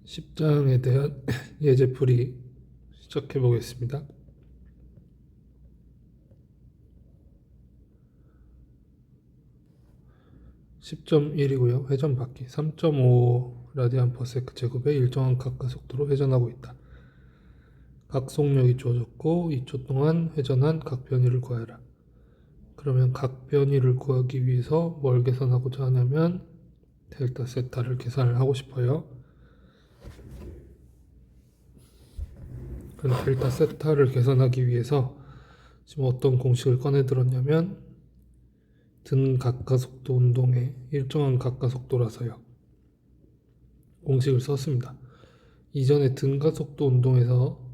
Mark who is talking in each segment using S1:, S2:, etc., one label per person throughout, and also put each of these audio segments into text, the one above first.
S1: 10장에 대한 예제풀이 시작해 보겠습니다. 10.1이고요. 회전 바퀴 3.5 라디안 퍼 세크 제곱에 일정한 각가속도로 회전하고 있다. 각 속력이 주어졌고 2초 동안 회전한 각 변위를 구하라. 그러면 각 변위를 구하기 위해서 뭘 계산하고자 하냐면 델타 세타를 계산을 하고 싶어요. 그럼 델타 세타를 계산하기 위해서 지금 어떤 공식을 꺼내 들었냐면 든 각가속도 운동의 일정한 각가속도라서요. 공식을 썼습니다. 이전에 든 가속도 운동에서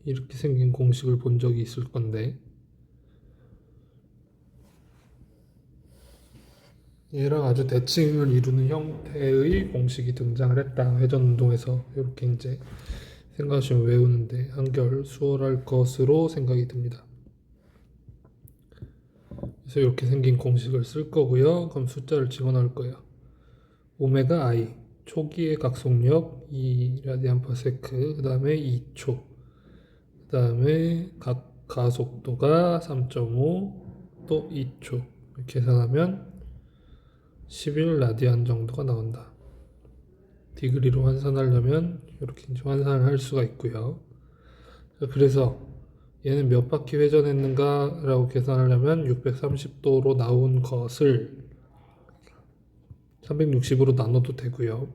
S1: 이렇게 생긴 공식을 본 적이 있을 건데 얘랑 아주 대칭을 이루는 형태의 공식이 등장을 했다. 회전 운동에서 이렇게 이제 생각하시면 외우는데 한결 수월할 것으로 생각이 듭니다. 그래서 이렇게 생긴 공식을 쓸 거고요. 그럼 숫자를 집어넣을 거예요. 오메가 i 초기의 각속력 2 라디안 퍼 세크, 그 다음에 2초, 그 다음에 각 가속도가 3.5, 또 2초 계산하면 11 라디안 정도가 나온다. 디그리로 환산하려면 이렇게 이제 환산을 할 수가 있고요. 그래서 얘는 몇 바퀴 회전했는가 라고 계산하려면 630도로 나온 것을 360으로 나눠도 되고요.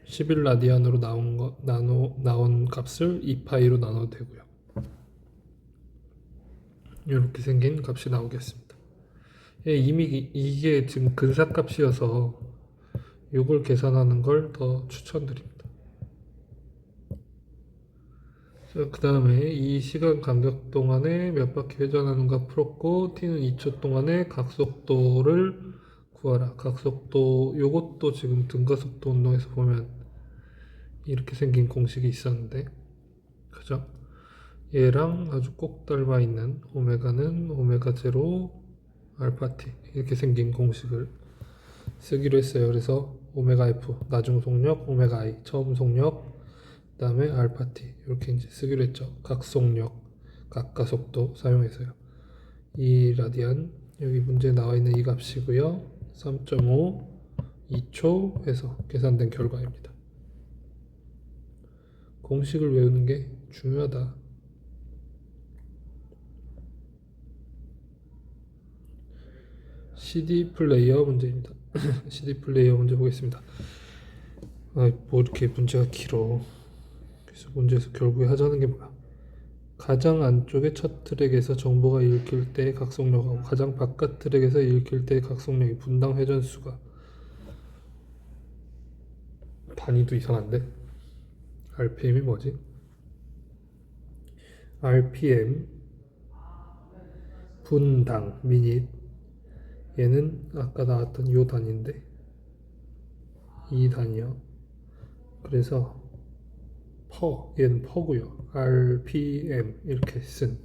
S1: 11 라디안으로 나온 값을 2파이로 나눠도 되고요. 이렇게 생긴 값이 나오겠습니다. 예, 이미 이게 지금 근사값이어서 이걸 계산하는 걸 더 추천드립니다. 그 다음에 이 시간 간격 동안에 몇 바퀴 회전하는가 풀었고 t는 2초 동안에 각속도를 구하라. 각속도 요것도 지금 등가속도 운동에서 보면 이렇게 생긴 공식이 있었는데 그죠? 얘랑 아주 꼭 닮아 있는 오메가는 오메가 제로 알파 t 이렇게 생긴 공식을 쓰기로 했어요. 그래서 오메가 f 나중 속력, 오메가 i 처음 속력, 그 다음에 알파 t 이렇게 이제 쓰기로 했죠. 각 속력, 각가속도 사용해서요. 이 라디안 여기 문제에 나와 있는 이 값이고요. 3.5, 2초 해서 계산된 결과입니다. 공식을 외우는 게 중요하다. CD 플레이어 문제입니다. CD 플레이어 문제 보겠습니다. 뭐 이렇게 문제가 길어. 그래서 문제에서 결국에 하자는 게 뭐야? 가장 안쪽의 첫 트랙에서 정보가 읽힐 때의 각속력하고 가장 바깥 트랙에서 읽힐 때의 각속력이 분당 회전수가 단위도 이상한데? RPM이 뭐지? RPM 분당 미닛 얘는 아까 나왔던 요 단위인데 이 단위요. 그래서 얘는 퍼고요. RPM 이렇게 쓴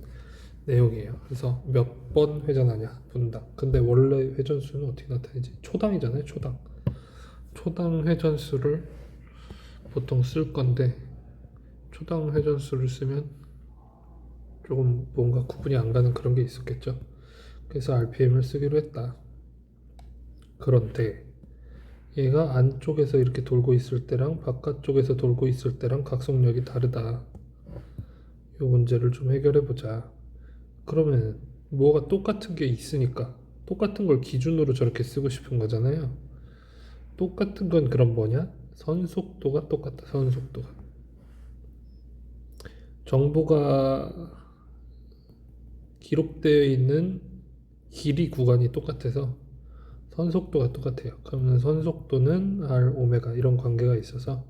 S1: 내용이에요. 그래서 몇 번 회전하냐 분당. 근데 원래 회전수는 어떻게 나타내지? 초당이잖아요. 초당 회전수를 보통 쓸 건데 초당 회전수를 쓰면 조금 뭔가 구분이 안 가는 그런 게 있었겠죠. 그래서 RPM을 쓰기로 했다. 그런데 얘가 안쪽에서 이렇게 돌고 있을 때랑 바깥쪽에서 돌고 있을 때랑 각속력이 다르다. 이 문제를 좀 해결해 보자. 그러면 뭐가 똑같은 게 있으니까 똑같은 걸 기준으로 저렇게 쓰고 싶은 거잖아요. 똑같은 건 그럼 뭐냐? 선속도가 똑같다. 선속도가 정보가 기록되어 있는 길이 구간이 똑같아서 선속도가 똑같아요. 그러면 선속도는 R 오메가 이런 관계가 있어서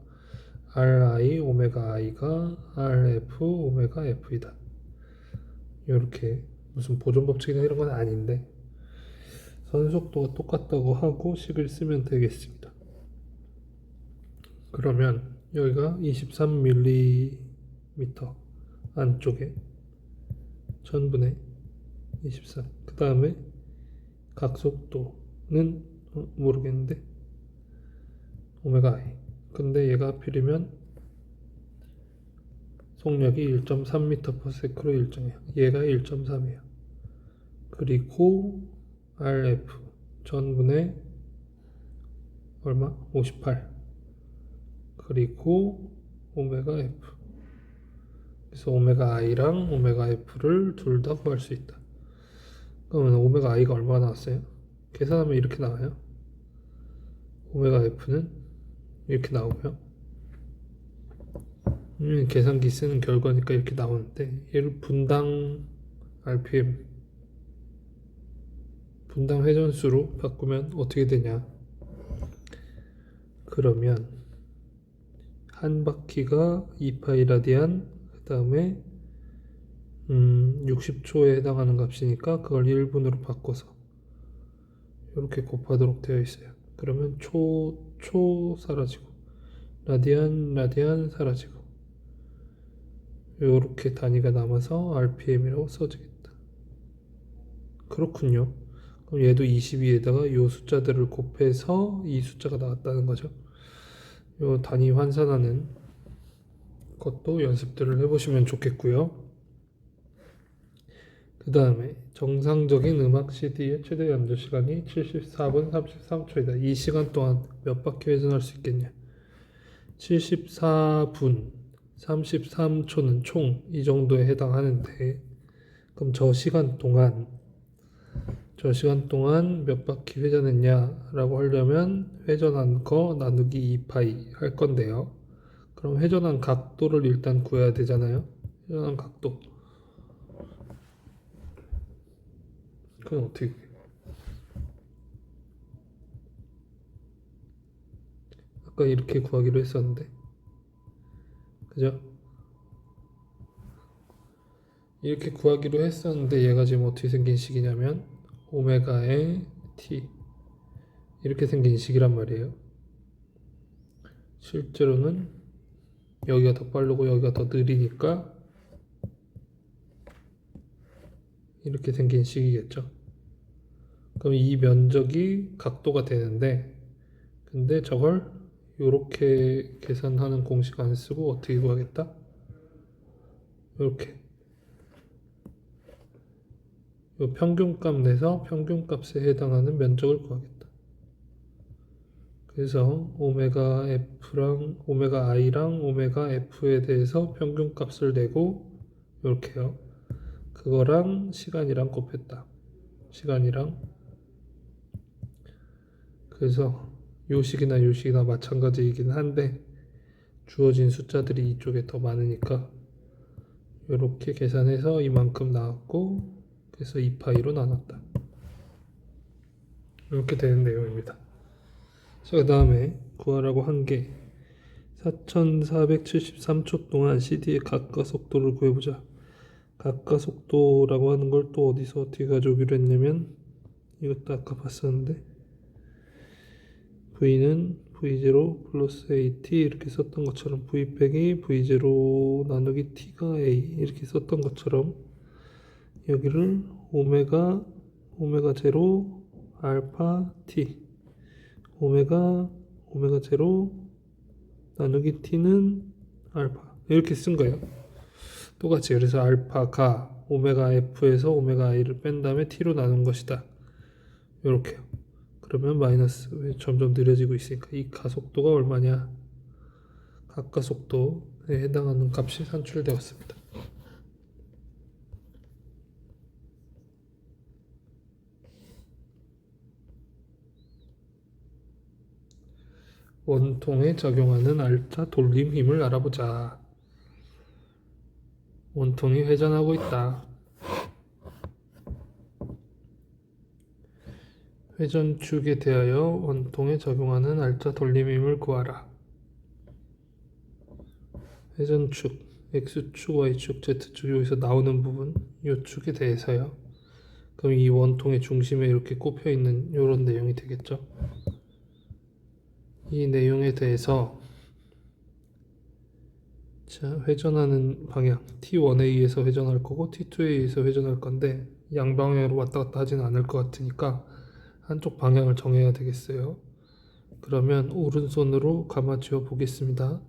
S1: RI 오메가 I가 RF 오메가 F이다. 이렇게 무슨 보존 법칙이나 이런 건 아닌데 선속도가 똑같다고 하고 식을 쓰면 되겠습니다. 그러면 여기가 23mm 안쪽에 1000분의 23. 그 다음에 각속도는 모르겠는데 오메가 i. 근데 얘가 하필이면 속력이 1.3m/s로 일정해요. 얘가 1.3이에요. 그리고 RF 전분의 얼마? 58. 그리고 오메가 F. 그래서 오메가 I랑 오메가 F를 둘 다 구할 수 있다. 그러면 오메가 I가 얼마 나왔어요? 계산하면 이렇게 나와요. 오메가 F는 이렇게 나오고요. 계산기 쓰는 결과니까 이렇게 나오는데 얘를 분당 RPM 분당 회전수로 바꾸면 어떻게 되냐? 그러면 한 바퀴가 2파이 라디안, 그 다음에 60초에 해당하는 값이니까 그걸 1분으로 바꿔서 이렇게 곱하도록 되어 있어요. 그러면 초 사라지고 라디안 사라지고 이렇게 단위가 남아서 RPM이라고 써지겠다. 그렇군요. 그럼 얘도 22에다가 이 숫자들을 곱해서 이 숫자가 나왔다는 거죠. 이 단위 환산하는 것도 연습들을 해보시면 좋겠고요. 그 다음에 정상적인 음악 CD의 최대 연주 시간이 74분 33초이다. 이 시간 동안 몇 바퀴 회전할 수 있겠냐? 74분 33초는 총 이 정도에 해당하는데 그럼 저 시간 동안 몇 바퀴 회전했냐라고 하려면 회전한 거 나누기 2파이 할 건데요. 그럼 회전한 각도를 일단 구해야 되잖아요. 회전한 각도. 그건 어떻게 구해요? 아까 이렇게 구하기로 했었는데 그죠? 이렇게 구하기로 했었는데 얘가 지금 어떻게 생긴 식이냐면 오메가의 t 이렇게 생긴 식이란 말이에요. 실제로는 여기가 더 빠르고 여기가 더 느리니까 이렇게 생긴 식이겠죠. 그럼 이 면적이 각도가 되는데 근데 저걸 이렇게 계산하는 공식 안 쓰고 어떻게 구하겠다? 이렇게 이 평균값 내서 평균값에 해당하는 면적을 구하겠다. 그래서 오메가 F랑 오메가 I랑 오메가 F에 대해서 평균값을 내고 이렇게요. 그거랑 시간이랑 곱했다. 시간이랑 그래서 요식이나 요식이나 마찬가지이긴 한데 주어진 숫자들이 이쪽에 더 많으니까 이렇게 계산해서 이만큼 나왔고 그래서 2파이로 나눴다. 이렇게 되는 내용입니다. 자, 그 다음에 구하라고 한 게 4473초 동안 CD의 각가속도를 구해보자. 각가속도라고 하는 걸 또 어디서 어떻게 가져오기로 했냐면 이것도 아까 봤었는데 V는 V0 플러스 AT 이렇게 썼던 것처럼 V 빼기 V0 나누기 T가 A 이렇게 썼던 것처럼 여기를 오메가 제로 알파 T 오메가 제로 나누기 T는 알파 이렇게 쓴 거예요. 똑같이 그래서 알파가 오메가 F에서 오메가 I를 뺀 다음에 T로 나눈 것이다. 이렇게요. 그러면 마이너스 점점 느려지고 있으니까 이 가속도가 얼마냐? 각가속도에 해당하는 값이 산출되었습니다. 원통에 적용하는 알짜 돌림 힘을 알아보자. 원통이 회전하고 있다. 회전축에 대하여 원통에 적용하는 알짜 돌림 힘을 구하라. 회전축, X축, Y축, Z축 여기서 나오는 부분 이 축에 대해서요. 그럼 이 원통의 중심에 이렇게 꼽혀 있는 이런 내용이 되겠죠. 이 내용에 대해서 자, 회전하는 방향 T1에 의해서 회전할 거고 T2에 의해서 회전할 건데 양방향으로 왔다 갔다 하지는 않을 것 같으니까 한쪽 방향을 정해야 되겠어요. 그러면 오른손으로 감아쥐어 보겠습니다.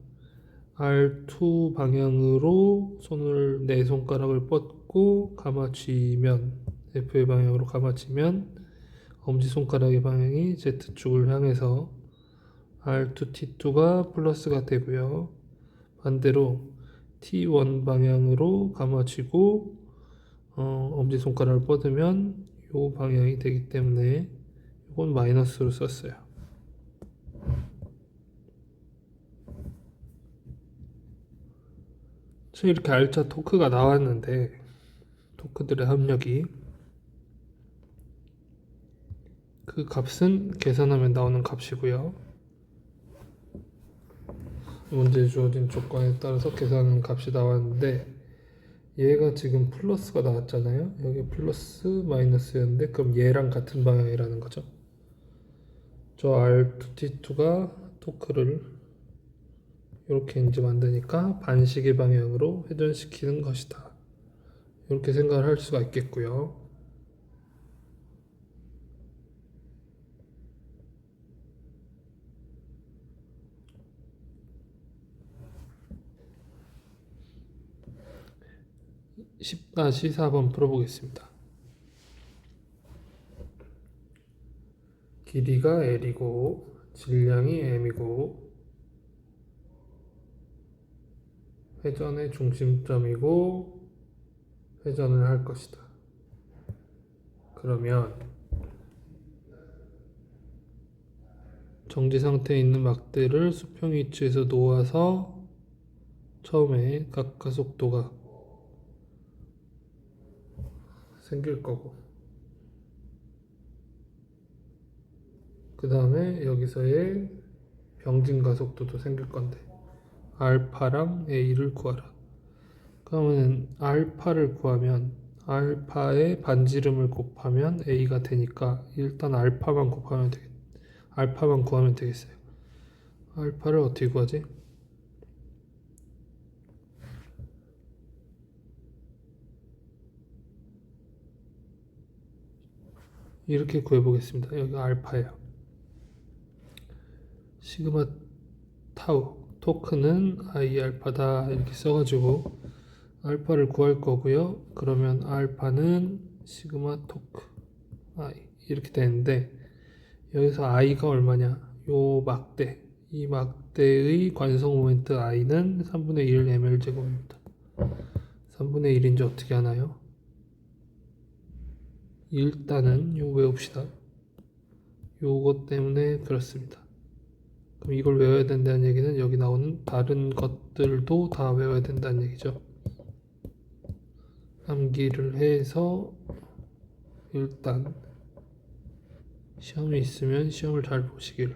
S1: R2 방향으로 손을 네 손가락을 뻗고 감아쥐면 F의 방향으로 감아쥐면 엄지손가락의 방향이 Z축을 향해서 R2, T2가 플러스가 되고요. 반대로 T1 방향으로 감아쥐고 엄지손가락을 뻗으면 이 방향이 되기 때문에 이건 마이너스로 썼어요. 이렇게 알짜 토크가 나왔는데 토크들의 합력이 그 값은 계산하면 나오는 값이고요. 문제에 주어진 조건에 따라서 계산하는 값이 나왔는데 얘가 지금 플러스가 나왔잖아요. 여기 플러스 마이너스였는데 그럼 얘랑 같은 방향이라는 거죠. 저 R2T2가 토크를 이렇게 이제 만드니까 반시계 방향으로 회전시키는 것이다. 이렇게 생각을 할 수가 있겠고요. (10-4번) 풀어보겠습니다. 길이가 L이고 질량이 M이고 회전의 중심점이고 회전을 할 것이다. 그러면 정지 상태에 있는 막대를 수평 위치에서 놓아서 처음에 각 가속도가 생길 거고 그 다음에 여기서의 병진 가속도도 생길 건데 알파랑 A를 구하라. 그러면 알파를 구하면 알파의 반지름을 곱하면 A가 되니까 일단 알파만 구하면 되겠어요. 알파를 어떻게 구하지? 이렇게 구해보겠습니다. 여기 알파예요. 시그마 타우 토크는 I 알파다 이렇게 써가지고 알파를 구할 거고요. 그러면 알파는 시그마 토크 I 이렇게 되는데 여기서 I가 얼마냐? 요 막대 이 막대의 관성 모멘트 I는 3분의 1 ml 제곱입니다. 3분의 1인지 어떻게 하나요? 일단은 요 외웁시다. 요것 때문에 그렇습니다. 그럼 이걸 외워야 된다는 얘기는 여기 나오는 다른 것들도 다 외워야 된다는 얘기죠. 암기를 해서 일단 시험이 있으면 시험을 잘 보시길.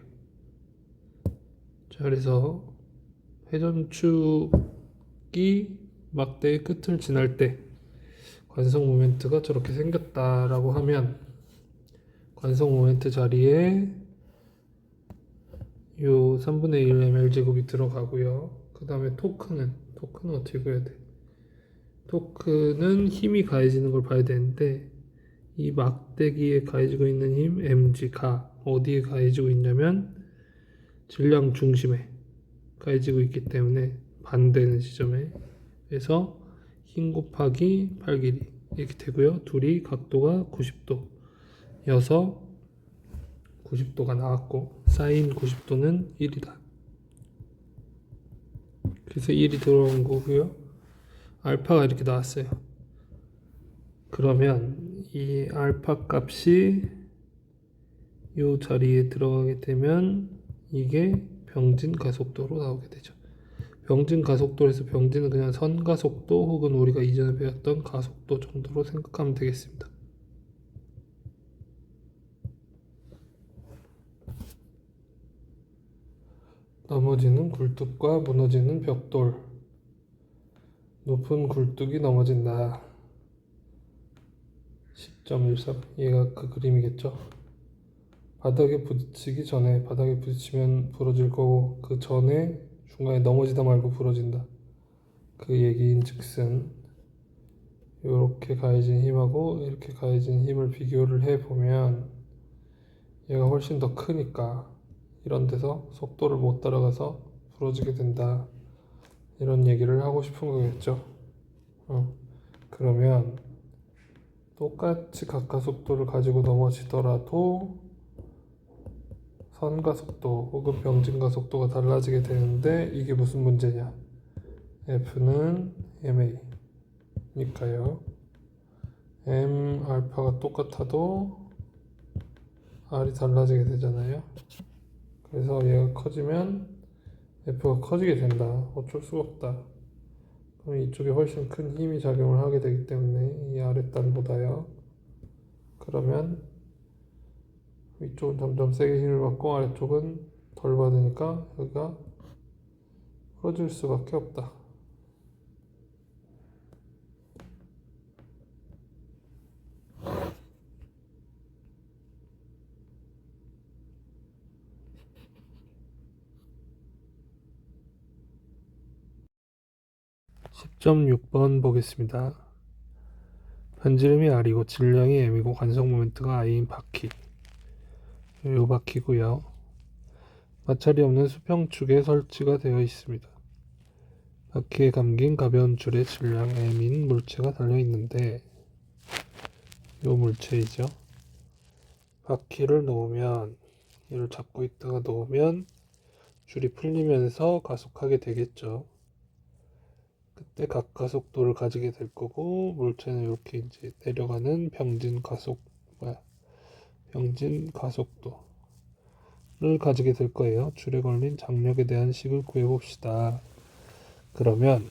S1: 자, 그래서 회전축이 막대의 끝을 지날 때 관성 모멘트가 저렇게 생겼다라고 하면 관성 모멘트 자리에 요 3분의 1 ml 제곱이 들어가고요. 그 다음에 토크는 어떻게 구해야 돼? 토크는 힘이 가해지는 걸 봐야 되는데 이 막대기에 가해지고 있는 힘 mg가 어디에 가해지고 있냐면 질량 중심에 가해지고 있기 때문에 반대는 지점에 그래서 힘 곱하기 8 길이 이렇게 되고요. 둘이 각도가 90도 여서 90도가 나왔고 사인 90도는 1이다. 그래서 1이 들어온 거고요. 알파가 이렇게 나왔어요. 그러면 이 알파 값이 이 자리에 들어가게 되면 이게 병진 가속도로 나오게 되죠. 병진 가속도에서 병진은 그냥 선가속도 혹은 우리가 이전에 배웠던 가속도 정도로 생각하면 되겠습니다. 넘어지는 굴뚝과 무너지는 벽돌. 높은 굴뚝이 넘어진다. 10.13 얘가 그 그림이겠죠. 바닥에 부딪히기 전에 바닥에 부딪히면 부러질 거고 그 전에 중간에 넘어지다 말고 부러진다. 그 얘기인 즉슨 이렇게 가해진 힘하고 이렇게 가해진 힘을 비교를 해보면 얘가 훨씬 더 크니까 이런 데서 속도를 못 따라가서 부러지게 된다. 이런 얘기를 하고 싶은 거겠죠. 그러면 똑같이 각가속도를 가지고 넘어지더라도 선가속도 혹은 병진가속도가 달라지게 되는데 이게 무슨 문제냐? F는 ma니까요. m 알파가 똑같아도 r이 달라지게 되잖아요. 그래서 얘가 커지면 F가 커지게 된다. 어쩔 수가 없다. 그럼 이쪽에 훨씬 큰 힘이 작용을 하게 되기 때문에 이 아랫단보다요. 그러면 위쪽은 점점 세게 힘을 받고 아래쪽은 덜 받으니까 여기가 풀어질 수밖에 없다. (10점) 6번 보겠습니다. 반지름이 R이고 질량이 M이고 관성 모멘트가 I인 바퀴. 요 바퀴고요. 마찰이 없는 수평축에 설치가 되어 있습니다. 바퀴에 감긴 가벼운 줄에 질량 M인 물체가 달려 있는데 요 물체이죠. 바퀴를 놓으면 얘를 잡고 있다가 놓으면 줄이 풀리면서 가속하게 되겠죠. 그때 각가속도를 가지게 될 거고 물체는 이렇게 이제 내려가는 병진 가속도를 가지게 될 거예요. 줄에 걸린 장력에 대한 식을 구해봅시다. 그러면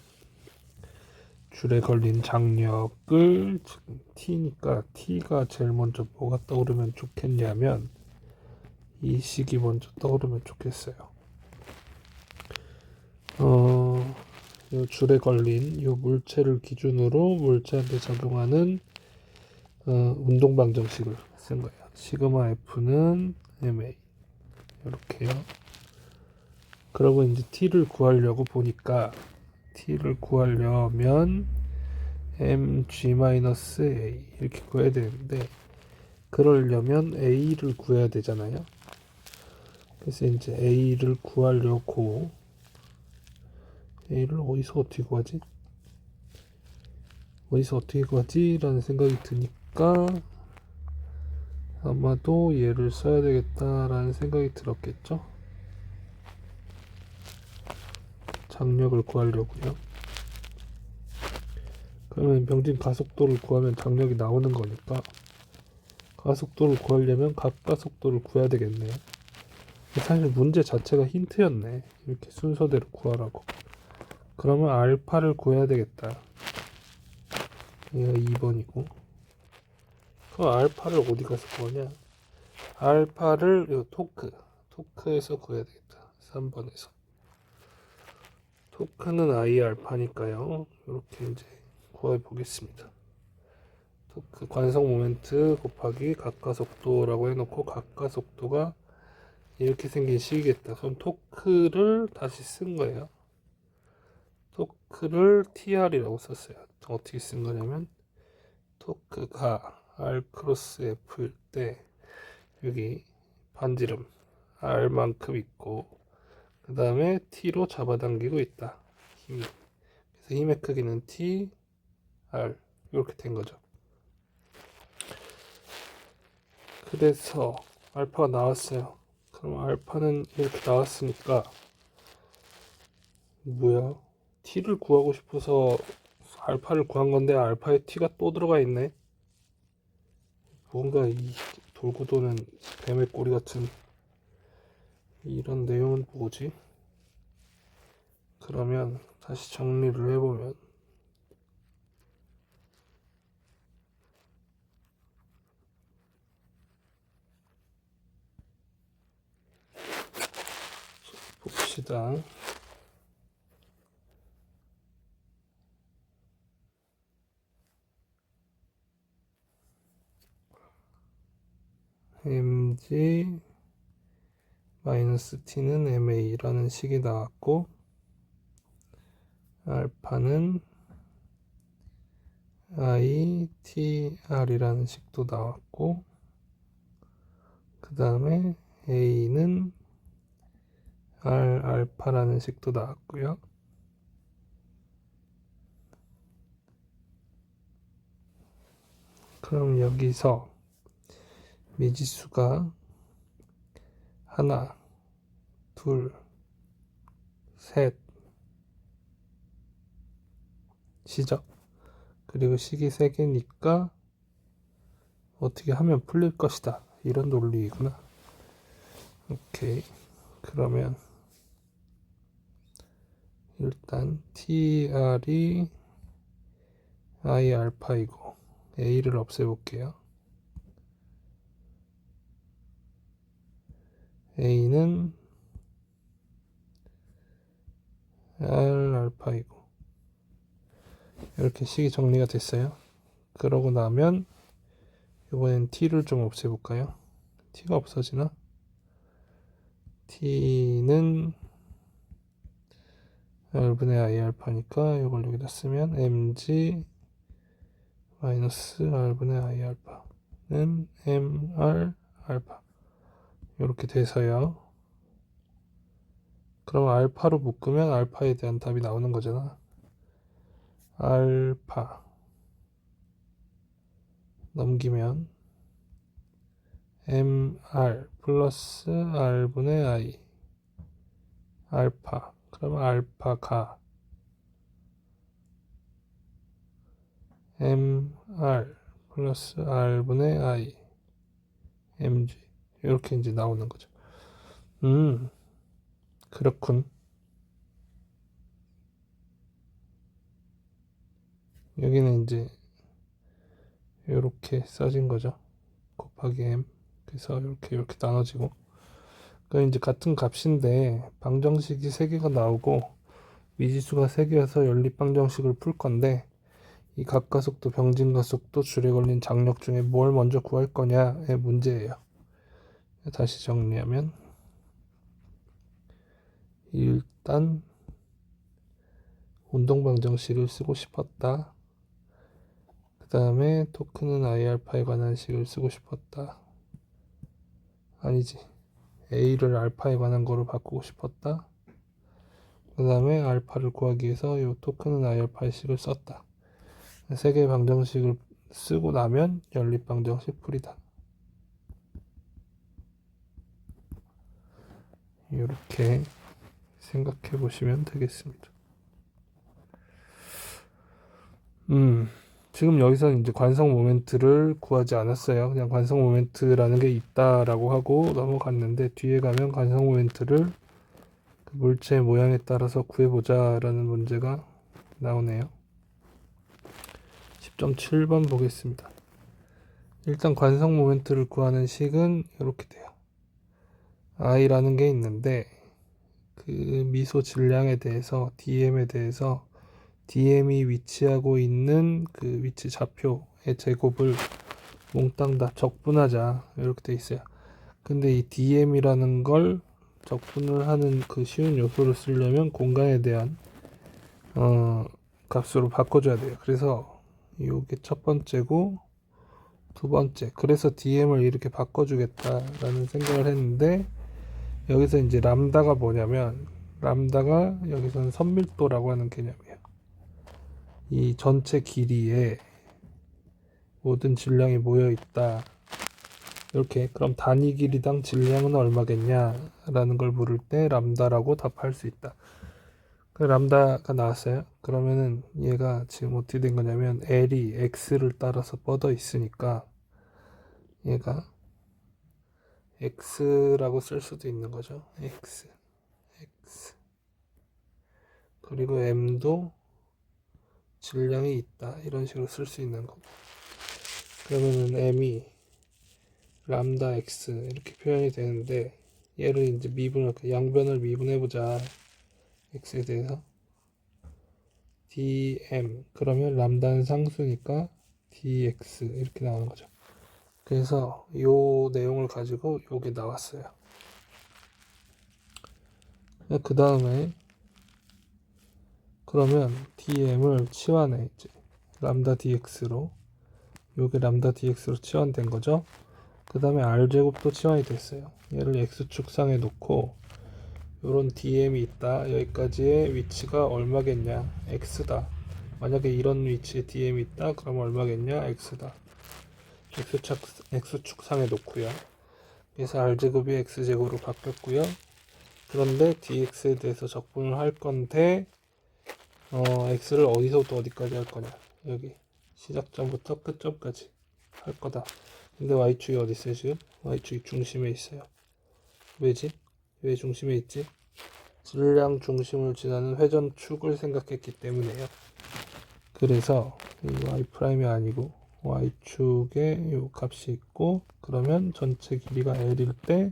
S1: 줄에 걸린 장력을 지금 T니까 T가 제일 먼저 뭐가 떠오르면 좋겠냐면 이 식이 먼저 떠오르면 좋겠어요. 이 줄에 걸린 이 물체를 기준으로 물체한테 작용하는 운동 방정식을 쓴 거예요. 시그마 F는 ma 이렇게요. 그러고 이제 T를 구하려고 보니까 T를 구하려면 mg-a 이렇게 구해야 되는데 그러려면 a를 구해야 되잖아요. 그래서 이제 a를 구하려고 a를 어디서 어떻게 구하지? 라는 생각이 드니까 아마도 얘를 써야 되겠다라는 생각이 들었겠죠. 장력을 구하려고요. 그러면 병진 가속도를 구하면 장력이 나오는 거니까 가속도를 구하려면 각가속도를 구해야 되겠네요. 사실 문제 자체가 힌트였네. 이렇게 순서대로 구하라고. 그러면 알파를 구해야 되겠다. 얘가 2번이고 그럼 알파를 어디 가서 구하냐? 알파를 요 토크에서 구해야 되겠다. 3번에서 토크는 I 알파니까요. 이렇게 이제 구해 보겠습니다. 토크 관성 모멘트 곱하기 각가속도라고 해놓고 각가속도가 이렇게 생긴 식이겠다. 그럼 토크를 다시 쓴 거예요. 토크를 TR이라고 썼어요. 어떻게 쓴 거냐면 토크가 R 크로스 F일 때 여기 반지름 R만큼 있고 그 다음에 T로 잡아당기고 있다. 힘이. 그래서 힘의 크기는 T, R 이렇게 된 거죠. 그래서 알파가 나왔어요. 그럼 알파는 이렇게 나왔으니까 뭐야? T를 구하고 싶어서 알파를 구한 건데 알파에 T가 또 들어가 있네. 뭔가 이 돌고 도는 뱀의 꼬리 같은 이런 내용은 뭐지? 그러면 다시 정리를 해보면 봅시다. mg t는 ma라는 식이 나왔고 알파는 itr이라는 식도 나왔고 그 그 다음에 A는 R 알파라는 식도 나왔고요. 그럼 여기서 미지수가 하나, 둘, 셋 시죠. 그리고 식이 3개니까 어떻게 하면 풀릴 것이다. 이런 논리이구나. 오케이. 그러면 일단 TR이 I 알파이고 A를 없애볼게요. A는 R 알파이고 이렇게 식이 정리가 됐어요. 그러고 나면 이번엔 T를 좀 없애볼까요? T가 없어지나? T는 R분의 I 알파니까 이걸 여기다 쓰면 mg 마이너스 R분의 I 알파는 mR 알파 이렇게 돼서요. 그럼 알파로 묶으면 알파에 대한 답이 나오는 거잖아. 알파 넘기면 mR 플러스 R분의 I 알파 그러면 알파가 mR 플러스 R분의 I mg 이렇게 이제 나오는 거죠. 그렇군. 여기는 이제 이렇게 써진 거죠. 곱하기 m 그래서 이렇게 나눠지고 그 이제 같은 값인데 방정식이 3개가 나오고 미지수가 3개여서 연립방정식을 풀 건데 이 각가속도, 병진가속도, 줄에 걸린 장력 중에 뭘 먼저 구할 거냐의 문제예요. 다시 정리하면 일단 운동방정식을 쓰고 싶었다. 그 다음에 토크는 I알파에 관한 식을 쓰고 싶었다. 아니지. A를 알파에 관한 거로 바꾸고 싶었다. 그 다음에 알파를 구하기 위해서 이 토크는 I알파의 식을 썼다. 3개의 방정식을 쓰고 나면 연립방정식 풀이다. 이렇게 생각해 보시면 되겠습니다. 지금 여기서는 이제 관성 모멘트를 구하지 않았어요. 그냥 관성 모멘트라는 게 있다라고 하고 넘어갔는데 뒤에 가면 관성 모멘트를 그 물체의 모양에 따라서 구해보자라는 문제가 나오네요. 10.7번 보겠습니다. 일단 관성 모멘트를 구하는 식은 이렇게 돼요. I라는 게 있는데 그 미소 질량에 대해서 DM에 대해서 DM이 위치하고 있는 그 위치 좌표의 제곱을 몽땅 다 적분하자 이렇게 돼 있어요. 근데 이 DM이라는 걸 적분을 하는 그 쉬운 요소를 쓰려면 공간에 대한 값으로 바꿔줘야 돼요. 그래서 이게 첫 번째고 두 번째. 그래서 DM을 이렇게 바꿔주겠다라는 생각을 했는데 여기서 이제 람다가 뭐냐면 람다가 여기서는 선밀도라고 하는 개념이에요. 이 전체 길이에 모든 질량이 모여 있다. 이렇게 그럼 단위 길이당 질량은 얼마겠냐 라는 걸 물을 때 람다라고 답할 수 있다. 그 람다가 나왔어요. 그러면은 얘가 지금 어떻게 된 거냐면 L이 X를 따라서 뻗어 있으니까 얘가 X라고 쓸 수도 있는 거죠. X 그리고 M도 질량이 있다 이런 식으로 쓸 수 있는 거고 그러면은 M이 람다 X 이렇게 표현이 되는데 얘를 이제 양변을 미분해보자. X에 대해서 dm 그러면 람다는 상수니까 dx 이렇게 나오는 거죠. 그래서 이 내용을 가지고 이게 나왔어요. 그 다음에 그러면 dm을 치환해 이제 람다 dx로 요게 람다 dx로 치환된 거죠. 그 다음에 r제곱도 치환이 됐어요. 얘를 x축상에 놓고 요런 DM이 있다. 여기까지의 위치가 얼마겠냐? x다. 만약에 이런 위치에 DM이 있다. 그럼 얼마겠냐? x다. x축상에 놓고요. 그래서 r제곱이 x제곱으로 바뀌었고요. 그런데 dx에 대해서 적분을 할 건데 x를 어디서부터 어디까지 할 거냐? 여기 시작점부터 끝점까지 할 거다. 근데 y축이 어디 있어요 지금? y축이 중심에 있어요. 왜지? 왜 중심에 있지? 질량 중심을 지나는 회전축을 생각했기 때문에요. 그래서 이 y''이 아니고 y축에 이 값이 있고, 그러면 전체 길이가 l일 때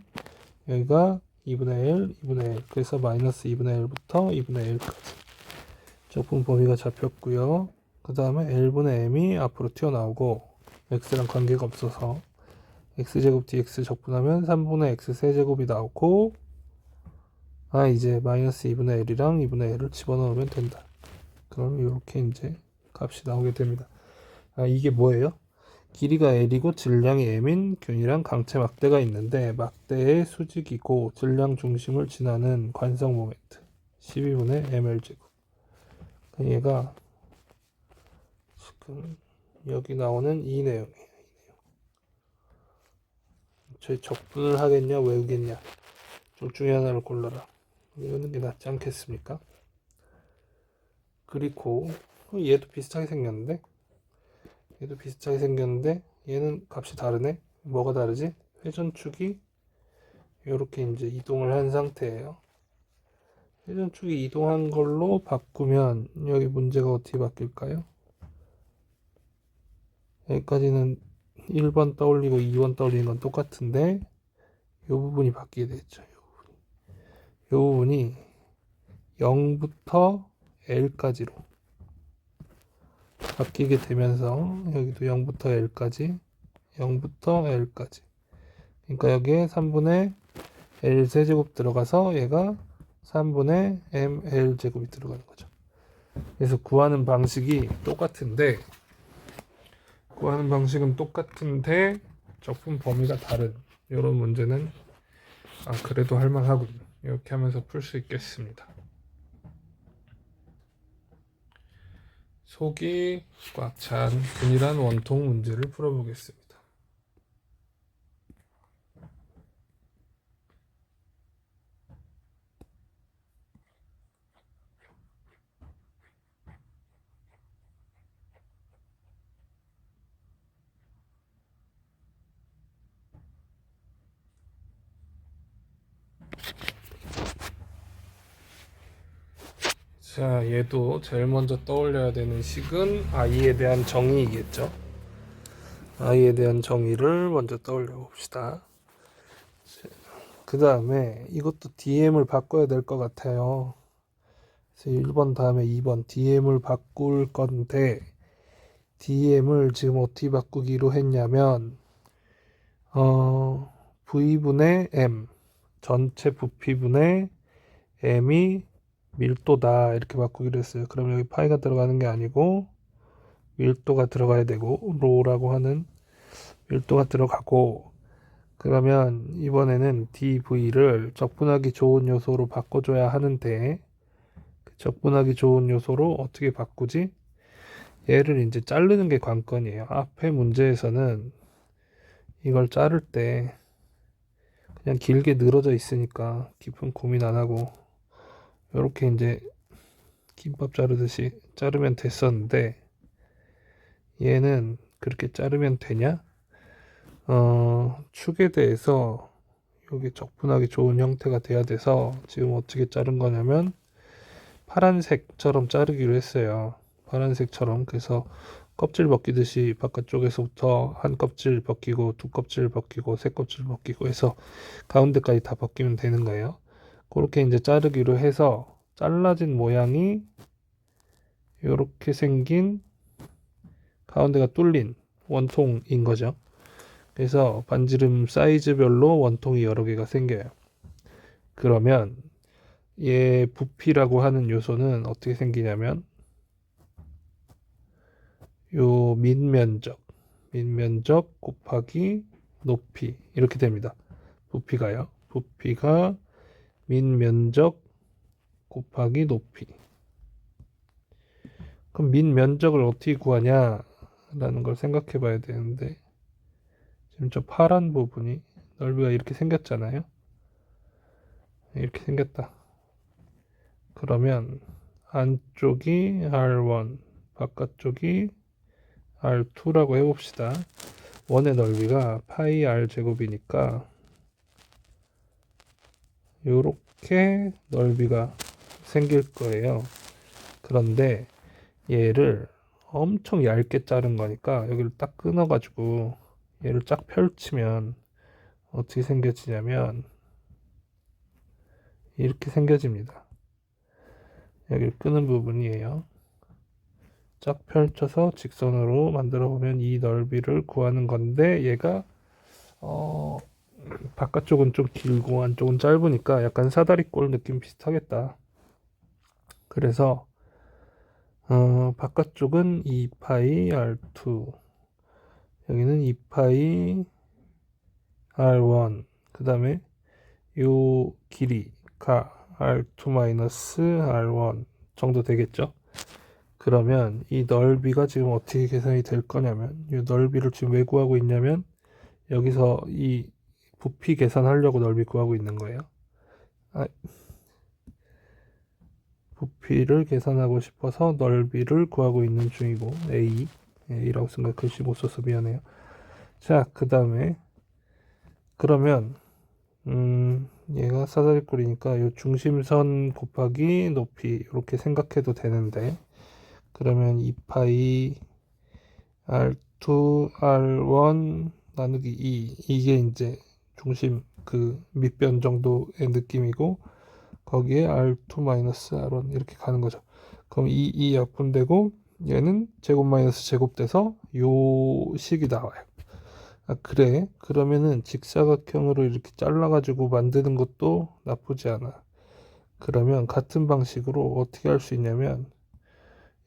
S1: 여기가 2분의 1, 2분의 1, 그래서 마이너스 2분의 1부터 2분의 1까지 적분 범위가 잡혔고요. 그 다음에 l분의 m이 앞으로 튀어나오고 x랑 관계가 없어서 x제곱 dx 적분하면 3분의 x 세제곱이 나오고, 이제 마이너스 2분의 1이랑 2분의 1을 집어넣으면 된다. 그럼 이렇게 이제 값이 나오게 됩니다. 이게 뭐예요? 길이가 l이고 질량이 m인 균이랑 강체 막대가 있는데, 막대의 수직이고 질량 중심을 지나는 관성 모멘트 12분의 ml제곱. 얘가 지금 여기 나오는 이 내용이에요. 저희 적분을 하겠냐 외우겠냐, 둘 중에 하나를 골라라. 외우는 게 낫지 않겠습니까? 그리고 얘도 비슷하게 생겼는데 얘는 값이 다르네. 뭐가 다르지? 회전축이 이렇게 이제 이동을 한 상태예요. 회전축이 이동한 걸로 바꾸면 여기 문제가 어떻게 바뀔까요? 여기까지는 1번 떠올리고 2번 떠올리는 건 똑같은데 이 부분이 바뀌게 됐죠. 이 부분이 0부터 L까지로 바뀌게 되면서 여기도 0부터 L까지, 0부터 L까지. 그러니까 여기에 3분의 L 세제곱 들어가서 얘가 3분의 ML 제곱이 들어가는 거죠. 그래서 구하는 방식은 똑같은데 적분 범위가 다른 이런 문제는 그래도 할만하군요. 이렇게 하면서 풀 수 있겠습니다. 속이 꽉 찬 균일한 원통 문제를 풀어보겠습니다. 자, 얘도 제일 먼저 떠올려야 되는 식은 i에 대한 정의이겠죠. i에 대한 정의를 먼저 떠올려 봅시다. 그 다음에 이것도 DM을 바꿔야 될 것 같아요. 그래서 1번 다음에 2번 DM을 바꿀 건데, DM을 지금 어떻게 바꾸기로 했냐면 V분의 M, 전체 부피분의 M이 밀도다, 이렇게 바꾸기로 했어요. 그럼 여기 파이가 들어가는 게 아니고 밀도가 들어가야 되고, 로라고 하는 밀도가 들어가고, 그러면 이번에는 dv를 적분하기 좋은 요소로 바꿔줘야 하는데, 그 적분하기 좋은 요소로 어떻게 바꾸지? 얘를 이제 자르는 게 관건이에요. 앞에 문제에서는 이걸 자를 때 그냥 길게 늘어져 있으니까 깊은 고민 안 하고 이렇게 이제 김밥 자르듯이 자르면 됐었는데, 얘는 그렇게 자르면 되냐? 축에 대해서 여기 적분하기 좋은 형태가 돼야 돼서 지금 어떻게 자른 거냐면 파란색처럼 자르기로 했어요. 파란색처럼. 그래서 껍질 벗기듯이 바깥쪽에서부터 한 껍질 벗기고, 두 껍질 벗기고, 세 껍질 벗기고 해서 가운데까지 다 벗기면 되는 거예요. 그렇게 이제 자르기로 해서 잘라진 모양이 이렇게 생긴 가운데가 뚫린 원통인 거죠. 그래서 반지름 사이즈별로 원통이 여러 개가 생겨요. 그러면 얘 부피라고 하는 요소는 어떻게 생기냐면 요 민면적 곱하기 높이 이렇게 됩니다. 부피가요. 부피가 민 면적 곱하기 높이. 그럼 민 면적을 어떻게 구하냐 라는 걸 생각해 봐야 되는데, 지금 저 파란 부분이 넓이가 이렇게 생겼잖아요. 이렇게 생겼다. 그러면 안쪽이 R1, 바깥쪽이 R2라고 해봅시다. 원의 넓이가 파이 R 제곱이니까 이렇게 넓이가 생길 거예요. 그런데 얘를 엄청 얇게 자른 거니까 여기를 딱 끊어가지고 얘를 쫙 펼치면 어떻게 생겨지냐면 이렇게 생겨집니다. 여기를 끄는 부분이에요. 쫙 펼쳐서 직선으로 만들어 보면 이 넓이를 구하는 건데, 얘가 바깥쪽은 좀 길고 안쪽은 짧으니까 약간 사다리꼴 느낌 비슷하겠다. 그래서 바깥쪽은 2파이 R2, 여기는 2파이 R1, 그 다음에 요 길이가 R2-R1 정도 되겠죠. 그러면 이 넓이가 지금 어떻게 계산이 될 거냐면, 이 넓이를 지금 왜 구하고 있냐면 여기서 이 부피 계산하려고 넓이 구하고 있는 거예요. 부피를 계산하고 싶어서 넓이를 구하고 있는 중이고, A라고 생각, 글씨 못 써서 미안해요. 자, 그 다음에 그러면 얘가 사다리꼴이니까 이 중심선 곱하기 높이 이렇게 생각해도 되는데, 그러면 2파이 R2 R1 나누기 2, 이게 이제 중심 그 밑변 정도의 느낌이고, 거기에 R2-R1 이렇게 가는 거죠. 그럼 이 약분되고 얘는 제곱 마이너스 제곱 돼서 요 식이 나와요. 아, 그래? 그러면은 직사각형으로 이렇게 잘라가지고 만드는 것도 나쁘지 않아. 그러면 같은 방식으로 어떻게 할 수 있냐면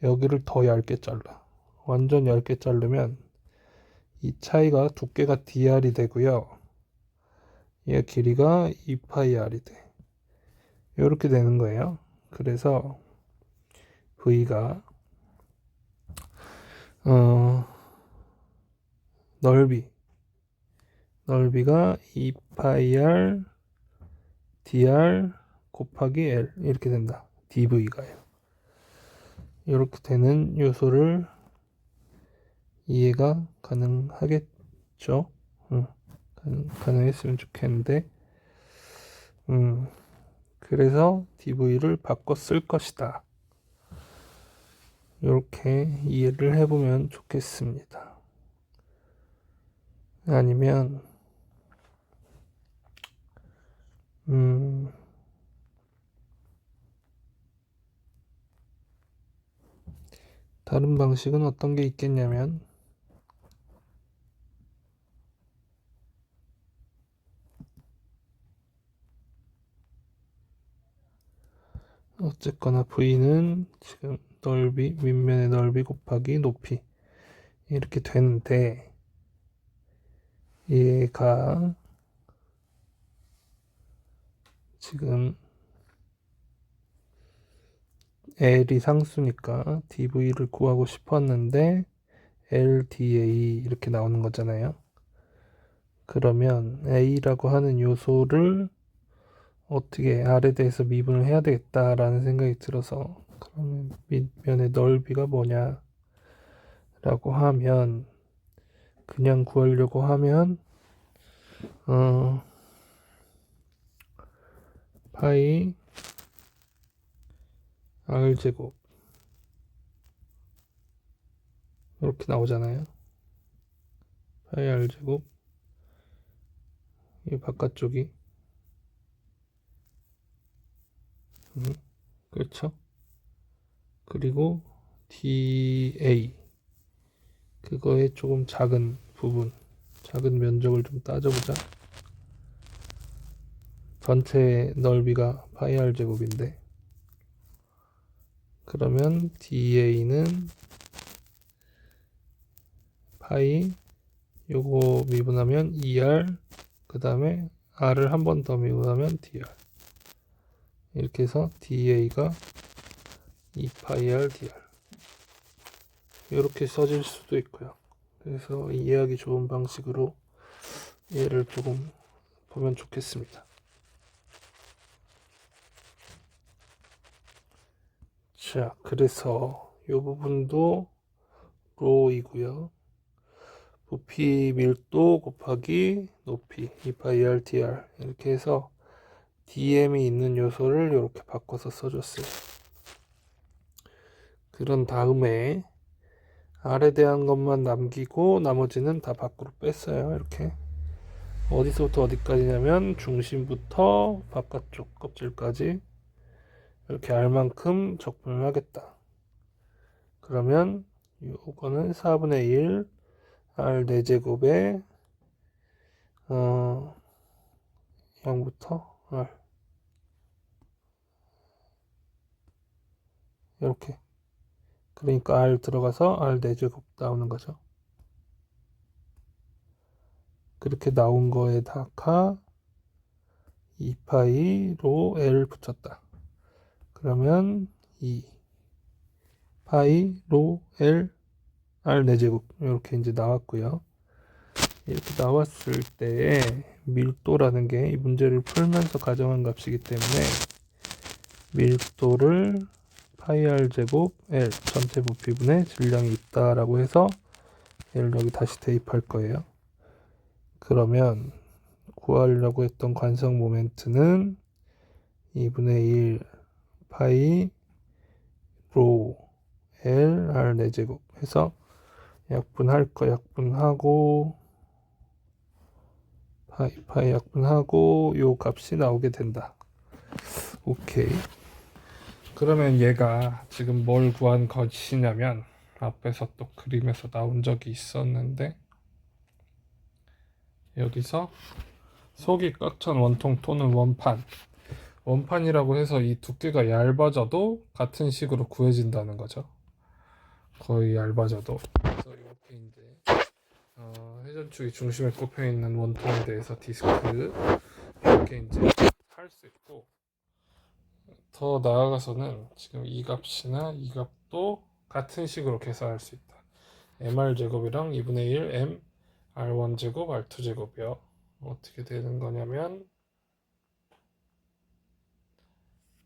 S1: 여기를 더 얇게 잘라. 완전 얇게 자르면 이 차이가 두께가 dr이 되고요. 얘 길이가 2파이 r이 돼. 이렇게 되는 거예요. 그래서 v가 넓이가 2파이 r dr 곱하기 l 이렇게 된다. dv가요. 이렇게 되는 요소를 이해가 가능하겠죠? 가능했으면 좋겠는데, 그래서 dv를 바꿔 쓸 것이다. 이렇게 이해를 해보면 좋겠습니다. 아니면 다른 방식은 어떤 게 있겠냐면, 어쨌거나 v는 지금 넓이, 윗면의 넓이 곱하기 높이 이렇게 되는데, 얘가 지금 L이 상수니까 dv를 구하고 싶었는데 LDA 이렇게 나오는 거잖아요. 그러면 A라고 하는 요소를 어떻게 R에 대해서 미분을 해야 되겠다라는 생각이 들어서, 그러면 밑면의 넓이가 뭐냐 라고 하면, 그냥 구하려고 하면 파이 R제곱 이렇게 나오잖아요. 파이 R제곱, 이 바깥쪽이 그렇죠. 그리고 DA, 그거의 조금 작은 부분, 작은 면적을 좀 따져보자. 전체 넓이가 파이 R 제곱인데, 그러면 DA는 파이 요거 미분하면 2R, 그 다음에 R을 한 번 더 미분하면 DR. 이렇게 해서 DA가 2파이 R DR. 이렇게 써질 수도 있고요. 그래서 이해하기 좋은 방식으로 얘를 조금 보면 좋겠습니다. 자, 그래서 이 부분도 로이고요. 부피 밀도 곱하기 높이 2파이 R DR 이렇게 해서 DM이 있는 요소를 이렇게 바꿔서 써줬어요. 그런 다음에 R에 대한 것만 남기고 나머지는 다 밖으로 뺐어요. 이렇게 어디서부터 어디까지냐면 중심부터 바깥쪽 껍질까지 이렇게 R만큼 적분을 하겠다. 그러면 요거는 4분의 1 R 4제곱에 0부터 R 이렇게, 그러니까 R 들어가서 R 4제곱 나오는 거죠. 그렇게 나온 거에다가 2파이로 L 붙였다. 그러면 2파이로 L R 4제곱 이렇게 이제 나왔고요. 이렇게 나왔을 때에 밀도라는 게 이 문제를 풀면서 가정한 값이기 때문에 밀도를 파이 R 제곱 L 전체 부피분의 질량이 있다라고 해서 L 여기 다시 대입할 거예요. 그러면 구하려고 했던 관성 모멘트는 2분의 1 파이 로 L R 4제곱 해서 약분할 거 약분하고 파이 약분하고 요 값이 나오게 된다. 오케이. 그러면 얘가 지금 뭘 구한 것이냐면 앞에서 또 그림에서 나온 적이 있었는데 여기서 속이 꽉 찬 원통 또는 원판이라고 해서 이 두께가 얇아져도 같은 식으로 구해진다는 거죠. 거의 얇아져도. 그래서 이렇게 이제 회전축이 중심에 꼽혀 있는 원통에 대해서 디스크 이렇게 이제 할 수 있고, 더 나아가서는 지금 이 값이나 이 값도 같은 식으로 계산할 수 있다. mr 제곱이랑 2분의 1 m r1 제곱 r2 제곱이요. 어떻게 되는 거냐면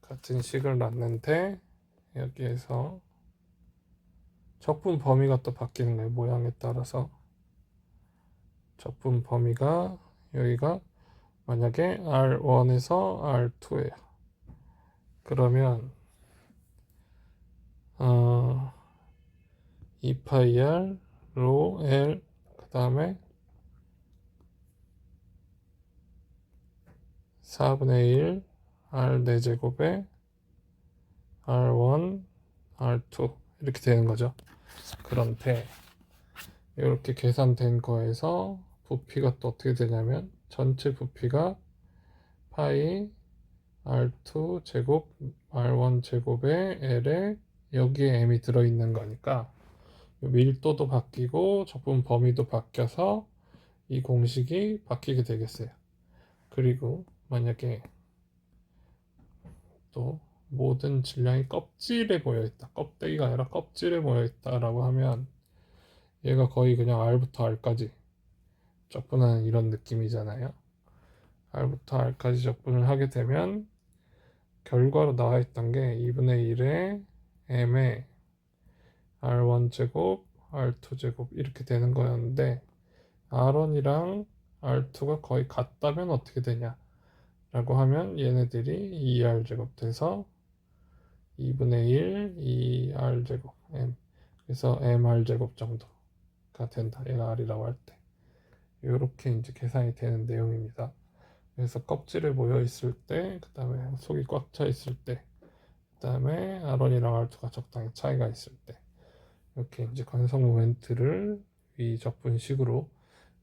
S1: 같은 식을 놨는데 여기에서 적분 범위가 또 바뀌는 거예요. 모양에 따라서 적분 범위가 여기가 만약에 R1에서 R2예요. 그러면 2파이 R 로 L 그 다음에 4분의 1 R 4제곱에 R1 R2 이렇게 되는 거죠. 그런데 이렇게 계산된 거에서 부피가 또 어떻게 되냐면 전체 부피가 파이 R2 제곱 R1 제곱에 L에 여기에 M이 들어있는 거니까 밀도도 바뀌고 적분 범위도 바뀌어서 이 공식이 바뀌게 되겠어요. 그리고 만약에 또 모든 질량이 껍질에 모여있다, 껍데기가 아니라 껍질에 모여있다 라고 하면 얘가 거의 그냥 R부터 R까지 적분하는 이런 느낌이잖아요. R부터 R까지 적분을 하게 되면 결과로 나와 있던 게 2분의 1에 M에 R1 제곱 R2 제곱 이렇게 되는 거였는데 R1이랑 R2가 거의 같다면 어떻게 되냐 라고 하면 얘네들이 2R 제곱 돼서 2분의 1 2R 제곱 M, 그래서 MR 제곱 정도가 된다. 얘가 R이라고 할 때 이렇게 이제 계산이 되는 내용입니다. 그래서 껍질에 모여 있을 때, 그 다음에 속이 꽉 차 있을 때, 그 다음에 R1이랑 R2가 적당히 차이가 있을 때 이렇게 이제 관성 모멘트를 이 적분식으로